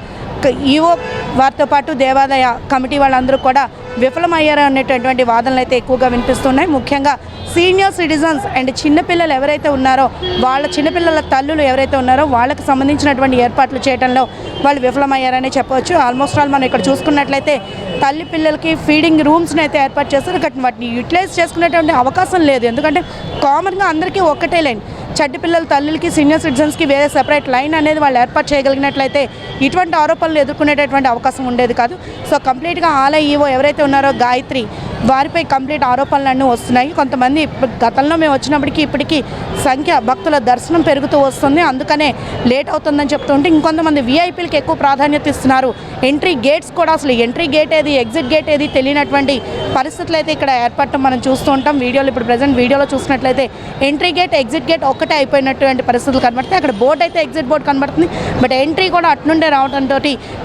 ఈవో వారితో పాటు దేవాదాయ కమిటీ వాళ్ళందరూ కూడా విఫలమయ్యారు అనేటటువంటి వాదనలు అయితే ఎక్కువగా వినిపిస్తున్నాయి. ముఖ్యంగా సీనియర్ సిటిజన్స్ అండ్ చిన్నపిల్లలు ఎవరైతే ఉన్నారో, వాళ్ళ చిన్నపిల్లల తల్లులు ఎవరైతే ఉన్నారో వాళ్ళకి సంబంధించినటువంటి ఏర్పాట్లు చేయడంలో వాళ్ళు విఫలమయ్యారని చెప్పవచ్చు. ఆల్మోస్ట్ ఆల్ మనం ఇక్కడ చూసుకున్నట్లయితే తల్లి పిల్లలకి ఫీడింగ్ రూమ్స్ని అయితే ఏర్పాటు చేస్తారు. వాటిని యూటిలైజ్ చేసుకునేటువంటి అవకాశం లేదు. ఎందుకంటే కామన్గా అందరికీ ఒక్కటే లైన్, చట్టి పిల్లల తల్లులకి, సీనియర్ సిటిజన్స్కి వేరే సెపరేట్ లైన్ అనేది వాళ్ళు ఏర్పాటు చేయగలిగినట్లయితే ఇటువంటి ఆరోపణలు ఎదుర్కొనేటటువంటి అవకాశం ఉండేది కాదు. సో కంప్లీట్గా ఆలయ ఈవో ఎవరైతే ఉన్నారో గాయత్రి, వారిపై కంప్లీట్ ఆరోపణలన్నీ వస్తున్నాయి. కొంతమంది గతంలో మేము వచ్చినప్పటికీ ఇప్పటికీ సంఖ్య భక్తుల దర్శనం పెరుగుతూ వస్తుంది, అందుకనే లేట్ అవుతుందని చెప్తుంటే ఇంకొంతమంది వీఐపీలకి ఎక్కువ ప్రాధాన్యత ఇస్తున్నారు. ఎంట్రీ గేట్స్ కూడా అసలు ఎంట్రీ గేట్ ఏది, ఎగ్జిట్ గేట్ ఏది తెలియనటువంటి పరిస్థితులు అయితే ఇక్కడ ఏర్పడటం మనం చూస్తూ ఉంటాం. వీడియోలో ఇప్పుడు ప్రజెంట్ వీడియోలో చూసినట్లయితే ఎంట్రీ గేట్, ఎగ్జిట్ గేట్ ఒక్కటే అయిపోయినటువంటి పరిస్థితులు కనబడతాయి. అక్కడ బోర్డు అయితే ఎగ్జిట్ బోర్డు కనబడుతుంది, బట్ ఎంట్రీ కూడా అట్నుండే రావడంతో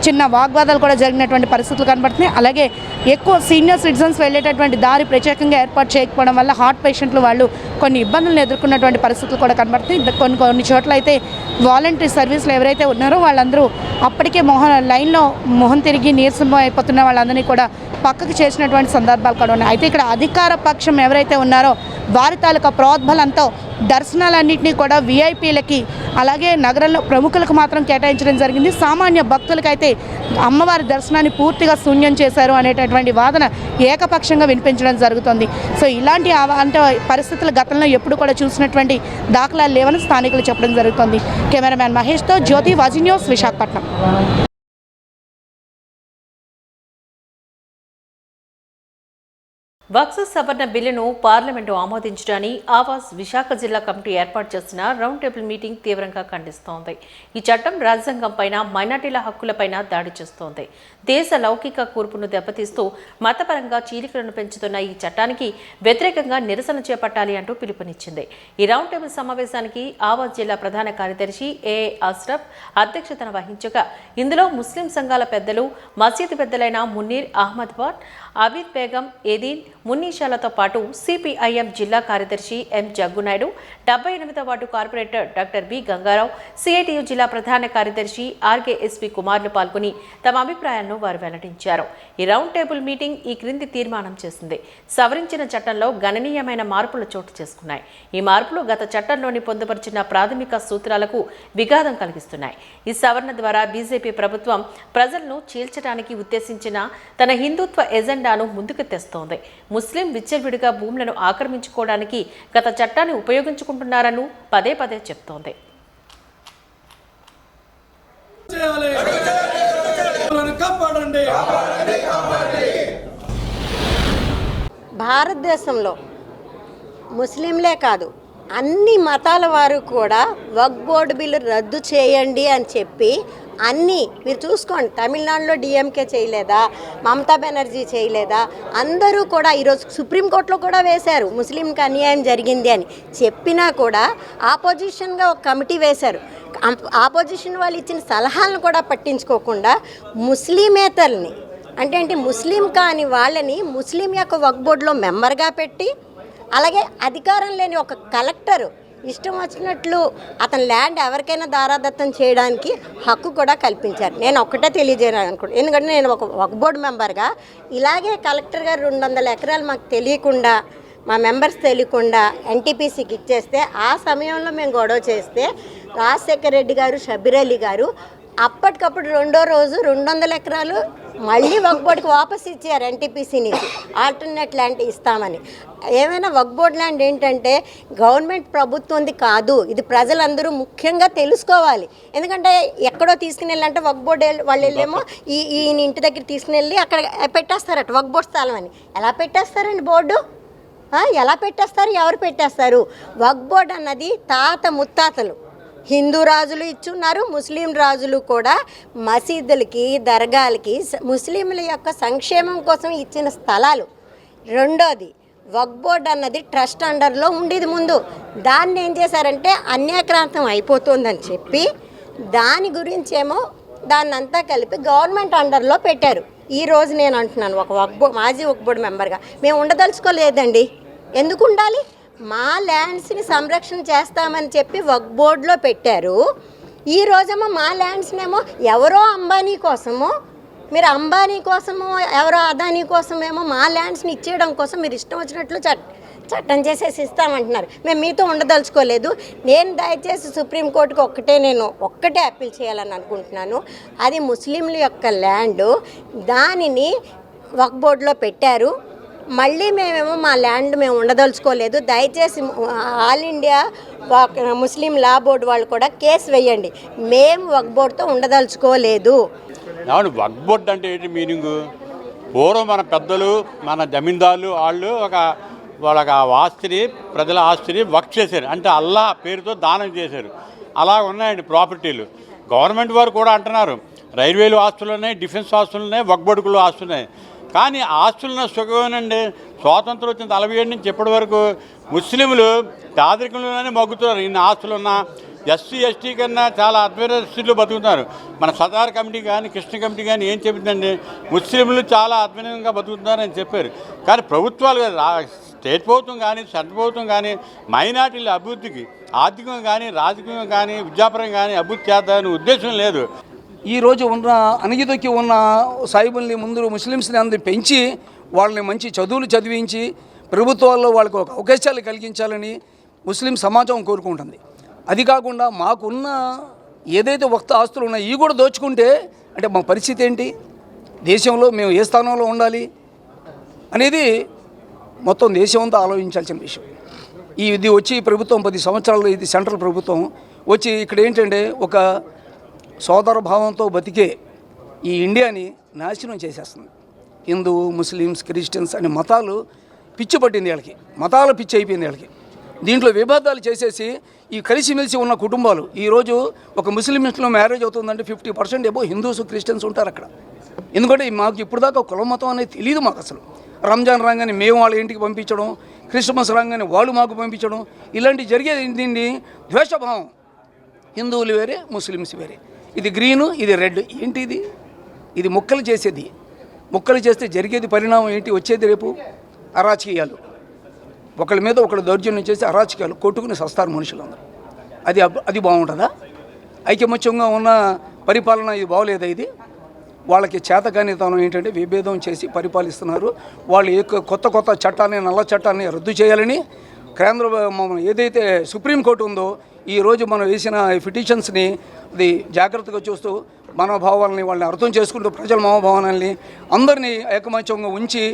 చిన్న వాగ్వాదాలు కూడా జరిగినటువంటి పరిస్థితులు కనబడుతున్నాయి. అలాగే ఎక్కువ సీనియర్ సిటిజన్స్ వెళ్ళేటటువంటి దారి ప్రత్యేకంగా ఏర్పాటు చేయకపోవడం వల్ల హార్ట్ పేషెంట్లు వాళ్ళు కొన్ని ఇబ్బందులను ఎదుర్కొన్నటువంటి పరిస్థితులు కూడా కనబడుతున్నాయి. కొన్ని చోట్ల అయితే వాలంటరీ సర్వీసులు ఎవరైతే ఉన్నారో వాళ్ళందరూ అప్పటికే లైన్లో మొహం తిరిగి నీరసం అయిపోతున్న వాళ్ళందరినీ కూడా పక్కకు చేసినటువంటి సందర్భాలు కూడా ఉన్నాయి. అయితే ఇక్కడ అధికార పక్షం ఎవరైతే ఉన్నారో వారి తాలూకా ప్రోద్బలంతో దర్శనాలన్నింటినీ కూడా వీఐపీలకి అలాగే నగరంలో ప్రముఖులకు మాత్రం కేటాయించడం జరిగింది. సామాన్య భక్తులకైతే అమ్మవారి దర్శనాన్ని పూర్తిగా శూన్యం చేశారు అనేటటువంటి వాదన ఏకపక్షంగా వినిపించడం జరుగుతుంది. సో ఇలాంటి అంటే పరిస్థితులు గతంలో ఎప్పుడు కూడా చూసినటువంటి దాఖలాలు లేవని స్థానికులు చెప్పడం జరుగుతుంది. కెమెరామ్యాన్ మహేష్తో జ్యోతి, వాజీ న్యూస్, విశాఖపట్నం. వక్ఫ్ సవరణ బిల్లును పార్లమెంటు ఆమోదించడాన్ని ఆవాస్ విశాఖ జిల్లా కమిటీ ఏర్పాటు చేసిన రౌండ్ టేబుల్ మీటింగ్ తీవ్రంగా ఖండిస్తోంది. ఈ చట్టం రాజ్యాంగంపైన, మైనార్టీల హక్కులపైన దాడి చేస్తోంది. దేశ లౌకిక కూర్పును దెబ్బతీస్తూ మతపరంగా చీలికలను పెంచుతున్న ఈ చట్టానికి వ్యతిరేకంగా నిరసన చేపట్టాలి అంటూ పిలుపునిచ్చింది. ఈ రౌండ్ టేబుల్ సమావేశానికి ఆవాస్ జిల్లా ప్రధాన కార్యదర్శి ఏఏ అష్రఫ్ అధ్యక్షతన వహించగా ఇందులో ముస్లిం సంఘాల పెద్దలు, మసీదు పెద్దలైన మున్నీర్ అహ్మద్ బాట్, అబీద్ బేగం, ఎదీన్, మున్నీషాలతో పాటు సిపిఐఎం జిల్లా కార్యదర్శి ఎం జగ్గునాయుడు, 78వ ward corporator doctor B Gangarao, CITU జిల్లా ప్రధాన కార్యదర్శి ఆర్కేఎస్పి కుమార్లు పాల్గొని తమ అభిప్రాయాలను వారు వెల్లడించారు. ఈ రౌండ్ టేబుల్ మీటింగ్ ఈ క్రింది తీర్మానం చేసింది. సవరించిన చట్టంలో గణనీయమైన మార్పులు చోటు చేసుకున్నాయి. ఈ మార్పులు గత చట్టంలోని పొందుపరిచిన ప్రాథమిక సూత్రాలకు విఘాతం కలిగిస్తున్నాయి. ఈ సవరణ ద్వారా బీజేపీ ప్రభుత్వం ప్రజలను చీల్చడానికి ఉద్దేశించిన తన హిందుత్వ ఎజెండాను ముందుకు తెస్తోంది. ముస్లిం విచ్చలవిడిగా భూములను ఆక్రమించుకోవడానికి గత చట్టాన్ని ఉపయోగించుకుంటున్నారని పదే పదే చెప్తోంది. భారతదేశంలో ముస్లింలే కాదు అన్ని మతాల వారు కూడా వక్ఫ్ బోర్డు బిల్లు రద్దు చేయండి అని చెప్పి అన్నీ మీరు చూసుకోండి. తమిళనాడులో డిఎంకే చేయలేదా, మమతా బెనర్జీ చేయలేదా, అందరూ కూడా ఈరోజు సుప్రీంకోర్టులో కూడా వేశారు ముస్లింకి అన్యాయం జరిగింది అని చెప్పినా కూడా ఆపోజిషన్గా ఒక కమిటీ వేశారు. ఆపోజిషన్ వాళ్ళు ఇచ్చిన సలహాలను కూడా పట్టించుకోకుండా ముస్లిమేతల్ని అంటే ముస్లిం కాని వాళ్ళని ముస్లిం యొక్క వక్ఫ్ బోర్డులో మెంబర్గా పెట్టి, అలాగే అధికారం లేని ఒక కలెక్టరు ఇష్టం వచ్చినట్లు అతని ల్యాండ్ ఎవరికైనా దారాదత్తం చేయడానికి హక్కు కూడా కల్పించారు. నేను ఒక్కటే తెలియజేయాలనుకుంటున్నాను. ఎందుకంటే నేను ఒక వక్ఫ్ బోర్డు మెంబర్గా ఇలాగే కలెక్టర్ గారు 200 ఎకరాలు మాకు తెలియకుండా, మా మెంబర్స్ తెలియకుండా ఎన్టీపీసీకి ఇచ్చేస్తే ఆ సమయంలో మేము గొడవ చేస్తే రాజశేఖర్ రెడ్డి గారు, షబీర్ అలీ గారు అప్పటికప్పుడు రెండో రోజు 200 ఎకరాలు మళ్ళీ వక్ఫ్ బోర్డుకి వాపస్ ఇచ్చారు ఎన్టీపీసీ నుంచి. ఆల్టర్నేట్ ల్యాండ్ ఇస్తామని. ఏమైనా వక్ఫ్ బోర్డు ల్యాండ్ ఏంటంటే గవర్నమెంట్ ప్రభుత్వంది కాదు, ఇది ప్రజలందరూ ముఖ్యంగా తెలుసుకోవాలి. ఎందుకంటే ఎక్కడో తీసుకుని వెళ్ళాలంటే వక్ఫ్ బోర్డు వాళ్ళు వెళ్ళేమో ఈయన ఇంటి దగ్గర తీసుకుని వెళ్ళి అక్కడ పెట్టేస్తారట వక్ఫ్ బోర్డు స్థలం అని. ఎలా పెట్టేస్తారండి బోర్డు? ఎలా పెట్టేస్తారు? ఎవరు పెట్టేస్తారు? వక్ఫ్ బోర్డు అన్నది తాత ముత్తాతలు హిందూ రాజులు ఇచ్చున్నారు, ముస్లిం రాజులు కూడా మసీదులకి, దర్గాలకి ముస్లింల యొక్క సంక్షేమం కోసం ఇచ్చిన స్థలాలు. రెండోది వక్ఫ్ బోర్డు అన్నది ట్రస్ట్ అండర్లో ఉండేది ముందు. దాన్ని ఏం చేశారంటే అన్యాక్రాంతం అయిపోతుందని చెప్పి దాని గురించేమో దాన్నంతా కలిపి గవర్నమెంట్ అండర్లో పెట్టారు. ఈరోజు నేను అంటున్నాను ఒక మాజీ వక్ఫ్ బోర్డు మెంబర్గా, మేము ఉండదలుచుకోలేదండి. ఎందుకు ఉండాలి? మా ల్యాండ్స్ని సంరక్షణ చేస్తామని చెప్పి వక్ఫ్ బోర్డులో పెట్టారు. ఈ రోజేమో మా ల్యాండ్స్నేమో ఎవరో అంబానీ కోసమో, మీరు అంబానీ కోసమో ఎవరో అదానీ కోసమేమో మా ల్యాండ్స్ని ఇచ్చేయడం కోసం మీరు ఇష్టం వచ్చినట్లు చట్టం చేసేసి ఇస్తామంటున్నారు. మేము మీతో ఉండదలుచుకోలేదు. నేను దయచేసి సుప్రీంకోర్టుకి ఒక్కటే అప్పీల్ చేయాలని అనుకుంటున్నాను. అది ముస్లింల యొక్క ల్యాండు, దానిని వక్ఫ్ బోర్డులో పెట్టారు. మళ్ళీ మేమేమో మా ల్యాండ్ మేము ఉండదలుచుకోలేదు. దయచేసి ఆల్ ఇండియా ముస్లిం లా బోర్డు వాళ్ళు కూడా కేసు వేయండి, మేము వక్ఫ్ బోర్డుతో ఉండదలుచుకోలేదు. వక్ఫ్ బోర్డు అంటే ఏంటి మీనింగు? పూర్వం మన పెద్దలు, మన జమీందారులు వాళ్ళు వాళ్ళకి ఆ ఆస్తిని, ప్రజల ఆస్తిని వక్ఫ్ చేశారు. అంటే అల్లా పేరుతో దానం చేశారు. అలా ఉన్నాయండి ప్రాపర్టీలు. గవర్నమెంట్ వారు కూడా అంటున్నారు రైల్వేలు ఆస్తులు ఉన్నాయి, డిఫెన్స్ ఆస్తులు ఉన్నాయి, వక్ఫ్ బోర్డులు ఆస్తులు ఉన్నాయి. కానీ ఆస్తులున్న సుఖమేనండి. స్వాతంత్రం వచ్చిన 47 నుంచి ఇప్పటి వరకు ముస్లింలు పేదరికంలోనే మగ్గుతున్నారు. ఇన్ని ఆస్తులున్నా ఎస్సీ ఎస్టీ కన్నా చాలా అద్భుత స్థితిలో బతుకుతున్నారు. మన సదార్ కమిటీ కానీ కృష్ణ కమిటీ కానీ ఏం చెప్పిందండి, ముస్లింలు చాలా అద్భుతంగా బతుకుతున్నారని చెప్పారు. కానీ ప్రభుత్వాలు స్టేట్ ప్రభుత్వం కానీ సెంట్రల్ ప్రభుత్వం కానీ మైనార్టీల అభివృద్ధికి ఆర్థికంగా కానీ రాజకీయంగా కానీ విద్యాపరంగా కానీ అభివృద్ధి చేద్దామనే ఉద్దేశం లేదు. ఈరోజు ఉన్న అణగిదొక్కి ఉన్న సాయిబుల్ని ముందు ముస్లిమ్స్ని అందరినీ పెంచి వాళ్ళని మంచి చదువులు చదివించి ప్రభుత్వాల్లో వాళ్ళకు ఒక అవకాశాలు కలిగించాలని ముస్లిం సమాజం కోరుకుంటుంది. అది కాకుండా మాకున్న ఏదైతే వక్త ఆస్తులు ఉన్నాయో ఇవి కూడా దోచుకుంటే అంటే మా పరిస్థితి ఏంటి? దేశంలో మేము ఏ స్థానంలో ఉండాలి అనేది మొత్తం దేశం అంతా ఆలోచించాల్సిన విషయం. ఇది వచ్చి ప్రభుత్వం 10 సంవత్సరాలు, ఇది సెంట్రల్ ప్రభుత్వం వచ్చి ఇక్కడ ఏంటంటే ఒక సోదర భావంతో బతికే ఈ ఇండియాని నాశనం చేసేస్తుంది. హిందూ, ముస్లిమ్స్, క్రిస్టియన్స్ అనే మతాలు పిచ్చి పట్టింది వాళ్ళకి, మతాల పిచ్చి అయిపోయింది వాళ్ళకి. దీంట్లో విభేదాలు చేసేసి ఈ కలిసిమెలిసి ఉన్న కుటుంబాలు ఈరోజు ఒక ముస్లిమ్స్లో మ్యారేజ్ అవుతుందంటే 50% ఏమో హిందూస్, క్రిస్టియన్స్ ఉంటారు అక్కడ. ఎందుకంటే మాకు ఇప్పుడు దాకా కుల మతం అనేది తెలియదు మాకు అసలు. రంజాన్ రాగానే మేము వాళ్ళ ఇంటికి పంపించడం, క్రిస్మస్ రాగానే వాళ్ళు మాకు పంపించడం, ఇలాంటివి జరిగేది. దీన్ని ద్వేషభావం. హిందువులు వేరే, ముస్లిమ్స్ వేరే. ఇది గ్రీను, ఇది రెడ్. ఏంటి ఇది? ఇది ముక్కలు చేసేది. ముక్కలు చేస్తే జరిగేది పరిణామం ఏంటి? వచ్చేది రేపు అరాచకీయాలు, ఒకళ్ళ మీద ఒకళ్ళు దౌర్జన్యం చేసి అరాచకాలు కొట్టుకుని సస్తారు మనుషులందరూ. అది బాగుంటుందా? ఐకమత్యంగా ఉన్న పరిపాలన ఇది బాగోలేదా? ఇది వాళ్ళకి చేతకానితనం ఏంటంటే విభేదం చేసి పరిపాలిస్తున్నారు. వాళ్ళు కొత్త చట్టాన్ని, నల్ల చట్టాన్ని రద్దు చేయాలని కేంద్ర ఏదైతే సుప్రీంకోర్టు ఉందో ఈరోజు మనం వేసిన పిటిషన్స్ని అది జాగ్రత్తగా చూస్తూ మనోభావాలని వాళ్ళని అర్థం చేసుకుంటూ ప్రజల మనోభావాలని అందరినీ ఐకమత్యంగా ఉంచి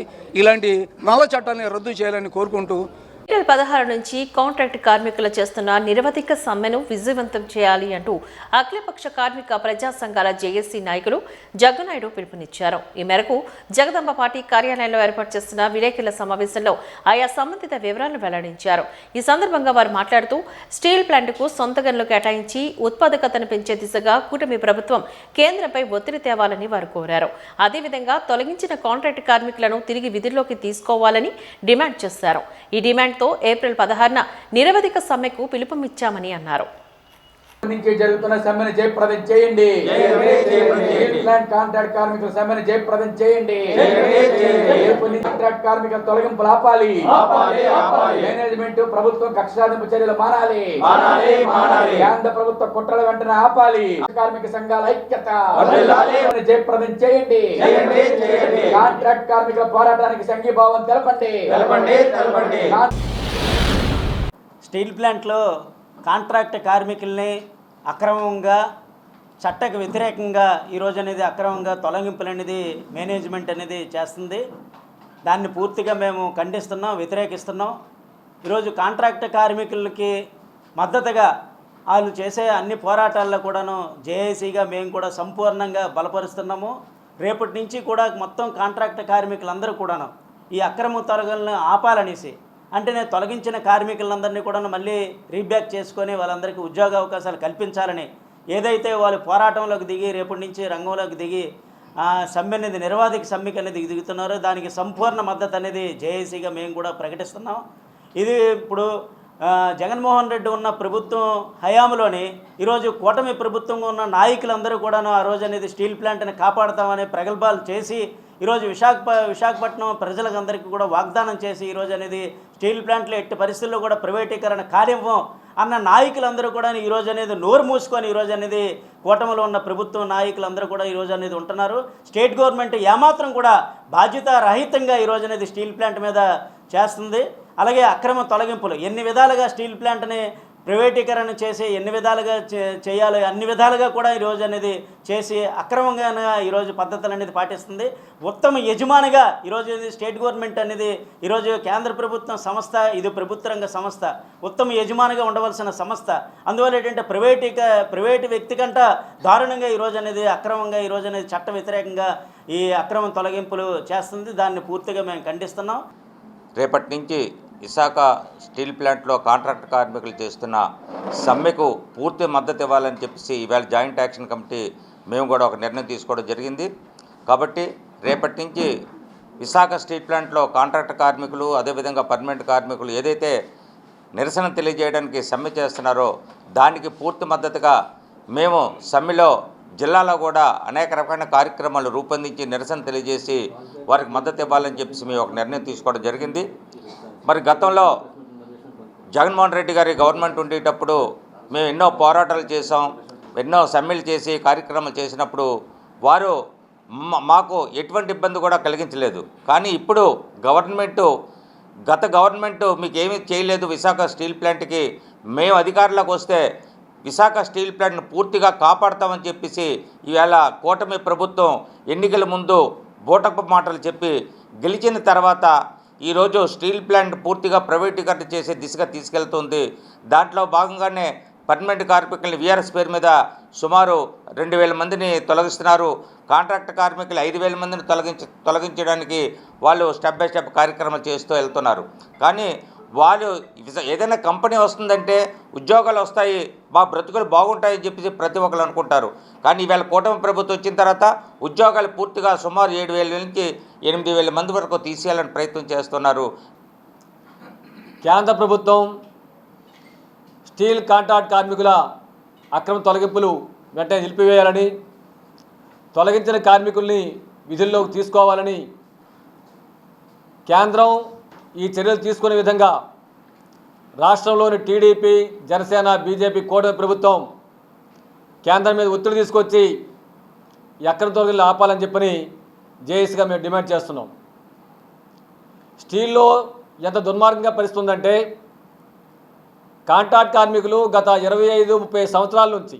ఇలాంటి నల్ల చట్టాన్ని రద్దు చేయాలని కోరుకుంటూ ఏప్రిల్ 16 నుంచి కాంట్రాక్ట్ కార్మికులు చేస్తున్న నిరవధిక సమ్మెను విజయవంతం చేయాలి అంటూ అఖిలపక్ష కార్మిక ప్రజా సంఘాల జేఏసీ నాయకులు జగ్గనాయుడు పిలుపునిచ్చారు. ఈ మేరకు జగదంబ పార్టీ కార్యాలయంలో ఏర్పాటు చేస్తున్న విలేకరుల సమావేశంలో ఆయా సంబంధిత వివరాలను వెల్లడించారు. ఈ సందర్భంగా వారు మాట్లాడుతూ స్టీల్ ప్లాంట్కు సొంత గనులు కేటాయించి ఉత్పాదకతను పెంచే దిశగా కూటమి ప్రభుత్వం కేంద్రంపై ఒత్తిడి తేవాలని వారు కోరారు. అదేవిధంగా తొలగించిన కాంట్రాక్ట్ కార్మికులను తిరిగి విధుల్లోకి తీసుకోవాలని డిమాండ్ చేశారు. ఈ డిమాండ్ తో ఏప్రిల్ 16న నిరవధిక సమ్మెకు పిలుపునిచ్చామని అన్నారు. జరుగుతున్న సమ్మెను జయప్రదం చేయండి. కాంట్రాక్ట్ కార్మికుల సమ్మెను జయప్రదం చేయండి. కాంట్రాక్ట్ కార్మికుల తొలగింపులు ఆపాలి. మేనేజ్మెంట్ ప్రభుత్వం కక్ష సాధింపు చర్యలు మానాలి. కేంద్ర ప్రభుత్వ కుట్రల వెంటనే ఆపాలి. కార్మిక సంఘాల ఐక్యత జయప్రదం చేయండి. కాంట్రాక్ట్ కార్మికుల పోరాటానికి సంఘీభావం తెలపండి. స్టీల్ ప్లాంట్లో కాంట్రాక్ట్ కార్మికుల్ని అక్రమంగా చట్టకు వ్యతిరేకంగా ఈరోజు అనేది అక్రమంగా తొలగింపులు అనేది మేనేజ్మెంట్ అనేది చేస్తుంది. దాన్ని పూర్తిగా మేము ఖండిస్తున్నాం, వ్యతిరేకిస్తున్నాం. ఈరోజు కాంట్రాక్ట్ కార్మికులకి మద్దతుగా వాళ్ళు చేసే అన్ని పోరాటాల్లో కూడాను జేఏసీగా మేము కూడా సంపూర్ణంగా బలపరుస్తున్నాము. రేపటి నుంచి కూడా మొత్తం కాంట్రాక్ట్ కార్మికులందరూ కూడాను ఈ అక్రమ తొలగలను ఆపాలనేసి, అంటే నేను తొలగించిన కార్మికులందరినీ కూడా మళ్ళీ రీబ్యాక్ చేసుకొని వాళ్ళందరికీ ఉద్యోగ అవకాశాలు కల్పించాలని ఏదైతే వాళ్ళు పోరాటంలోకి దిగి రేపటి నుంచి రంగంలోకి దిగి సమ్మె అనేది నిరవధిక సమ్మెకి అనేది దిగుతున్నారో దానికి సంపూర్ణ మద్దతు అనేది జేఏసీగా మేము కూడా ప్రకటిస్తున్నాం. ఇది ఇప్పుడు జగన్మోహన్ రెడ్డి ఉన్న ప్రభుత్వం హయాంలోని ఈరోజు కూటమి ప్రభుత్వంగా ఉన్న నాయకులందరూ కూడాను ఆ రోజు అనేది స్టీల్ ప్లాంట్ని కాపాడుతామని ప్రగల్భాలు చేసి ఈరోజు విశాఖపట్నం ప్రజలందరికీ కూడా వాగ్దానం చేసి ఈరోజు అనేది స్టీల్ ప్లాంట్లో ఎట్టి పరిస్థితుల్లో కూడా ప్రైవేటీకరణ కార్యక్రమం అన్న నాయకులందరూ కూడా ఈరోజు అనేది నోరు మూసుకొని ఈరోజు అనేది కూటమిలో ఉన్న ప్రభుత్వం నాయకులందరూ కూడా ఈరోజు అనేది ఉంటున్నారు. స్టేట్ గవర్నమెంట్ ఏమాత్రం కూడా బాధ్యత రహితంగా ఈరోజు అనేది స్టీల్ ప్లాంట్ మీద చేస్తుంది. అలాగే అక్రమ తొలగింపులు ఎన్ని విధాలుగా స్టీల్ ప్లాంట్ని ప్రైవేటీకరణ చేసి ఎన్ని విధాలుగా చేయాలి అన్ని విధాలుగా కూడా ఈరోజు అనేది చేసి అక్రమంగా ఈరోజు పద్ధతులు అనేది పాటిస్తుంది. ఉత్తమ యజమానిగా ఈరోజు స్టేట్ గవర్నమెంట్ అనేది ఈరోజు కేంద్ర ప్రభుత్వం సంస్థ, ఇది ప్రభుత్వ రంగ సంస్థ, ఉత్తమ యజమానిగా ఉండవలసిన సంస్థ. అందువల్ల ఏంటంటే ప్రైవేటు వ్యక్తి కంట దారుణంగా ఈరోజు అనేది అక్రమంగా ఈరోజు అనేది చట్ట వ్యతిరేకంగా ఈ అక్రమ తొలగింపులు చేస్తుంది. దాన్ని పూర్తిగా మేము ఖండిస్తున్నాం. రేపటి నుంచి విశాఖ స్టీల్ ప్లాంట్లో కాంట్రాక్ట్ కార్మికులు చేస్తున్న సమ్మెకు పూర్తి మద్దతు ఇవ్వాలని చెప్పేసి ఇవాళ జాయింట్ యాక్షన్ కమిటీ మేము కూడా ఒక నిర్ణయం తీసుకోవడం జరిగింది. కాబట్టి రేపటి నుంచి విశాఖ స్టీల్ ప్లాంట్లో కాంట్రాక్ట్ కార్మికులు అదేవిధంగా పర్మనెంట్ కార్మికులు ఏదైతే నిరసన తెలియజేయడానికి సమ్మె చేస్తున్నారో దానికి పూర్తి మద్దతుగా మేము సమ్మెలో జిల్లాలో కూడా అనేక రకమైన కార్యక్రమాలు రూపొందించి నిరసన తెలియజేసి వారికి మద్దతు ఇవ్వాలని చెప్పేసి మేము ఒక నిర్ణయం తీసుకోవడం జరిగింది. మరి గతంలో జగన్మోహన్ రెడ్డి గారి గవర్నమెంట్ ఉండేటప్పుడు మేము ఎన్నో పోరాటాలు చేసాం, ఎన్నో సమ్మెలు చేసి కార్యక్రమాలు చేసినప్పుడు వారు మాకు ఎటువంటి ఇబ్బంది కూడా కలిగించలేదు. కానీ ఇప్పుడు గత గవర్నమెంటు మీకు ఏమీ చేయలేదు విశాఖ స్టీల్ ప్లాంట్కి, మేము అధికారంలోకి వస్తే విశాఖ స్టీల్ ప్లాంట్ను పూర్తిగా కాపాడుతామని చెప్పేసి ఈవేళ కూటమి ప్రభుత్వం ఎన్నికల ముందు బూటకపు మాటలు చెప్పి గెలిచిన తర్వాత ఈరోజు స్టీల్ ప్లాంట్ పూర్తిగా ప్రైవేటీకరణ చేసే దిశగా తీసుకెళ్తుంది. దాంట్లో భాగంగానే పర్మనెంట్ కార్మికుల్ని వీఆర్ఎస్ పేరు మీద సుమారు 2000 మందిని తొలగిస్తున్నారు. కాంట్రాక్ట్ కార్మికులు 5000 మందిని తొలగించడానికి వాళ్ళు స్టెప్ బై స్టెప్ కార్యక్రమాలు చేస్తూ వెళ్తున్నారు. కానీ వాళ్ళు ఏదైనా కంపెనీ వస్తుందంటే ఉద్యోగాలు వస్తాయి, మా బ్రతుకులు బాగుంటాయని చెప్పేసి ప్రతి ఒక్కరు అనుకుంటారు. కానీ ఈవేళ కూటమి ప్రభుత్వం వచ్చిన తర్వాత ఉద్యోగాలు పూర్తిగా సుమారు 7000 నుంచి 8000 మంది వరకు తీసేయాలని ప్రయత్నం చేస్తున్నారు. కేంద్ర ప్రభుత్వం స్టీల్ కాంట్రాక్ట్ కార్మికుల అక్రమ తొలగింపులు వెంటనే నిలిపివేయాలని, తొలగించిన కార్మికుల్ని విధుల్లోకి తీసుకోవాలని కేంద్రం ఈ చర్యలు తీసుకునే విధంగా రాష్ట్రంలోని టీడీపీ, జనసేన, బీజేపీ కూటమి ప్రభుత్వం కేంద్రం మీద ఒత్తిడి తీసుకొచ్చి ఎక్కడ తొలగి ఆపాలని చెప్పని జేఏసీగా మేము డిమాండ్ చేస్తున్నాం. స్టీల్లో ఎంత దుర్మార్గంగా పరిస్థితుందంటే కాంట్రాక్ట్ కార్మికులు గత 25-30 సంవత్సరాల నుంచి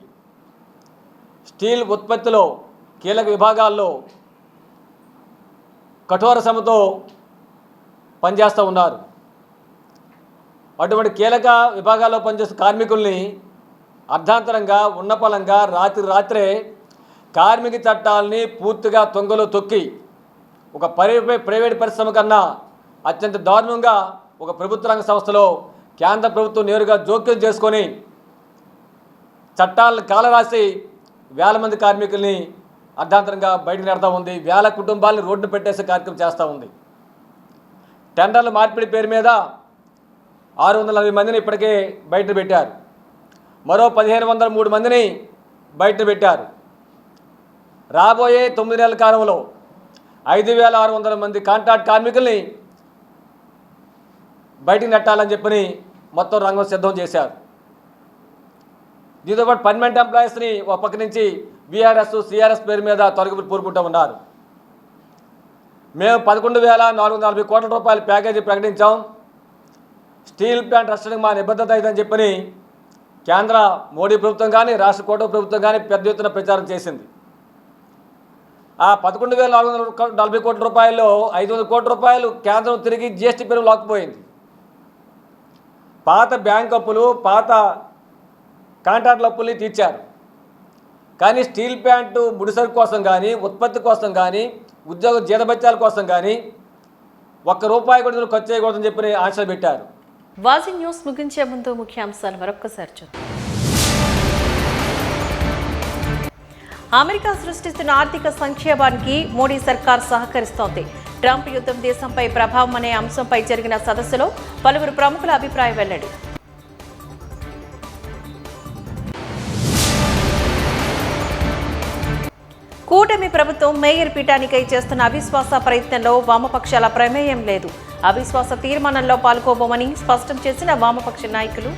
స్టీల్ ఉత్పత్తిలో కీలక విభాగాల్లో కఠోర శ్రమతో పనిచేస్తూ ఉన్నారు. అటువంటి కీలక విభాగాల్లో పనిచేసే కార్మికుల్ని అర్ధాంతరంగా ఉన్నపలంగా రాత్రే కార్మిక చట్టాలని పూర్తిగా తొంగలో తొక్కి ఒక ప్రైవేట్ పరిశ్రమ కన్నా అత్యంత దారుణంగా ఒక ప్రభుత్వ రంగ సంస్థలో కేంద్ర ప్రభుత్వం నేరుగా జోక్యం చేసుకొని చట్టాలను కాలరాసి వేల మంది కార్మికుల్ని అర్ధాంతరంగా బయటకు నెడతా ఉంది. వేల కుటుంబాలని రోడ్డును పెట్టేసే కార్యక్రమం చేస్తూ ఉంది. టెండర్ల మార్పిడి పేరు మీద 640 మందిని ఇప్పటికే బయట పెట్టారు. మరో 1503 మందిని బయట పెట్టారు. రాబోయే 9 నెలల కాలంలో 5600 మంది కాంట్రాక్ట్ కార్మికుల్ని బయటికి నెట్టాలని చెప్పని మొత్తం రంగం సిద్ధం చేశారు. దీంతో పాటు పర్మనెంట్ ఎంప్లాయీస్ని ఒక పక్క నుంచి బీఆర్ఎస్, సిఆర్ఎస్ పేరు మీద తొలగింపులు పూరుకుంటూ ఉన్నారు. మేము 11,440 కోట్ల రూపాయల ప్యాకేజీ ప్రకటించాం. స్టీల్ ప్లాంట్ రక్షణకు మా నిబద్ధత అయిదని చెప్పని కేంద్ర మోడీ ప్రభుత్వం కానీ రాష్ట్ర కూటమి ప్రభుత్వం కానీ పెద్ద ఎత్తున ప్రచారం చేసింది. ఆ 11,440 కోట్ల రూపాయల్లో 500 కోట్ల రూపాయలు కేంద్రం తిరిగి జీఎస్టీ పేరు లాక్కుపోయింది. పాత బ్యాంక్ అప్పులు, పాత కాంట్రాక్ట్ల అప్పుల్ని తీర్చారు. కానీ స్టీల్ ప్లాంట్ ముడిసరుకు కోసం కానీ, ఉత్పత్తి కోసం కానీ, ఉద్యోగ జీతభత్యాల కోసం కానీ ₹1 కూడా ఖర్చు చేయకూడదని చెప్పి ఆంక్షలు పెట్టారు. వాజీ న్యూస్ ముగించే ముందు ముఖ్యాంశాలు మరొక్కసారి చూద్దాం. అమెరికా సృష్టిస్తున్న ఆర్థిక సంక్షేమానికి మోడీ సర్కార్ సహకరిస్తోంది. ట్రంప్ యుద్ధం దేశంపై ప్రభావం అనే అంశంపై జరిగిన సదస్సులో పలువురు ప్రముఖుల అభిప్రాయం వెల్లడి. కూటమి ప్రభుత్వం మేయర్ పీఠానికై చేస్తున్న అవిశ్వాస ప్రయత్నంలో వామపక్షాల ప్రమేయం లేదు. అవిశ్వాస తీర్మానంలో పాల్గొబోమని స్పష్టం చేసిన వామపక్ష నాయకులు.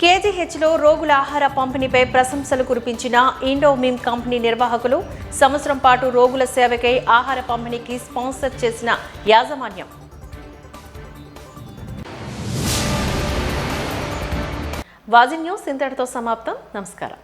కేజీహెచ్లో రోగుల ఆహార పంపిణీపై ప్రశంసలు కురిపించిన ఇండోమిమ్ కంపెనీ నిర్వాహకులు. సంవత్సరం పాటు రోగుల సేవకై ఆహార పంపిణీకి స్పాన్సర్ చేసిన యాజమాన్యం. వాజీ న్యూస్ ఇంతటితో సమాప్తం. నమస్కారం.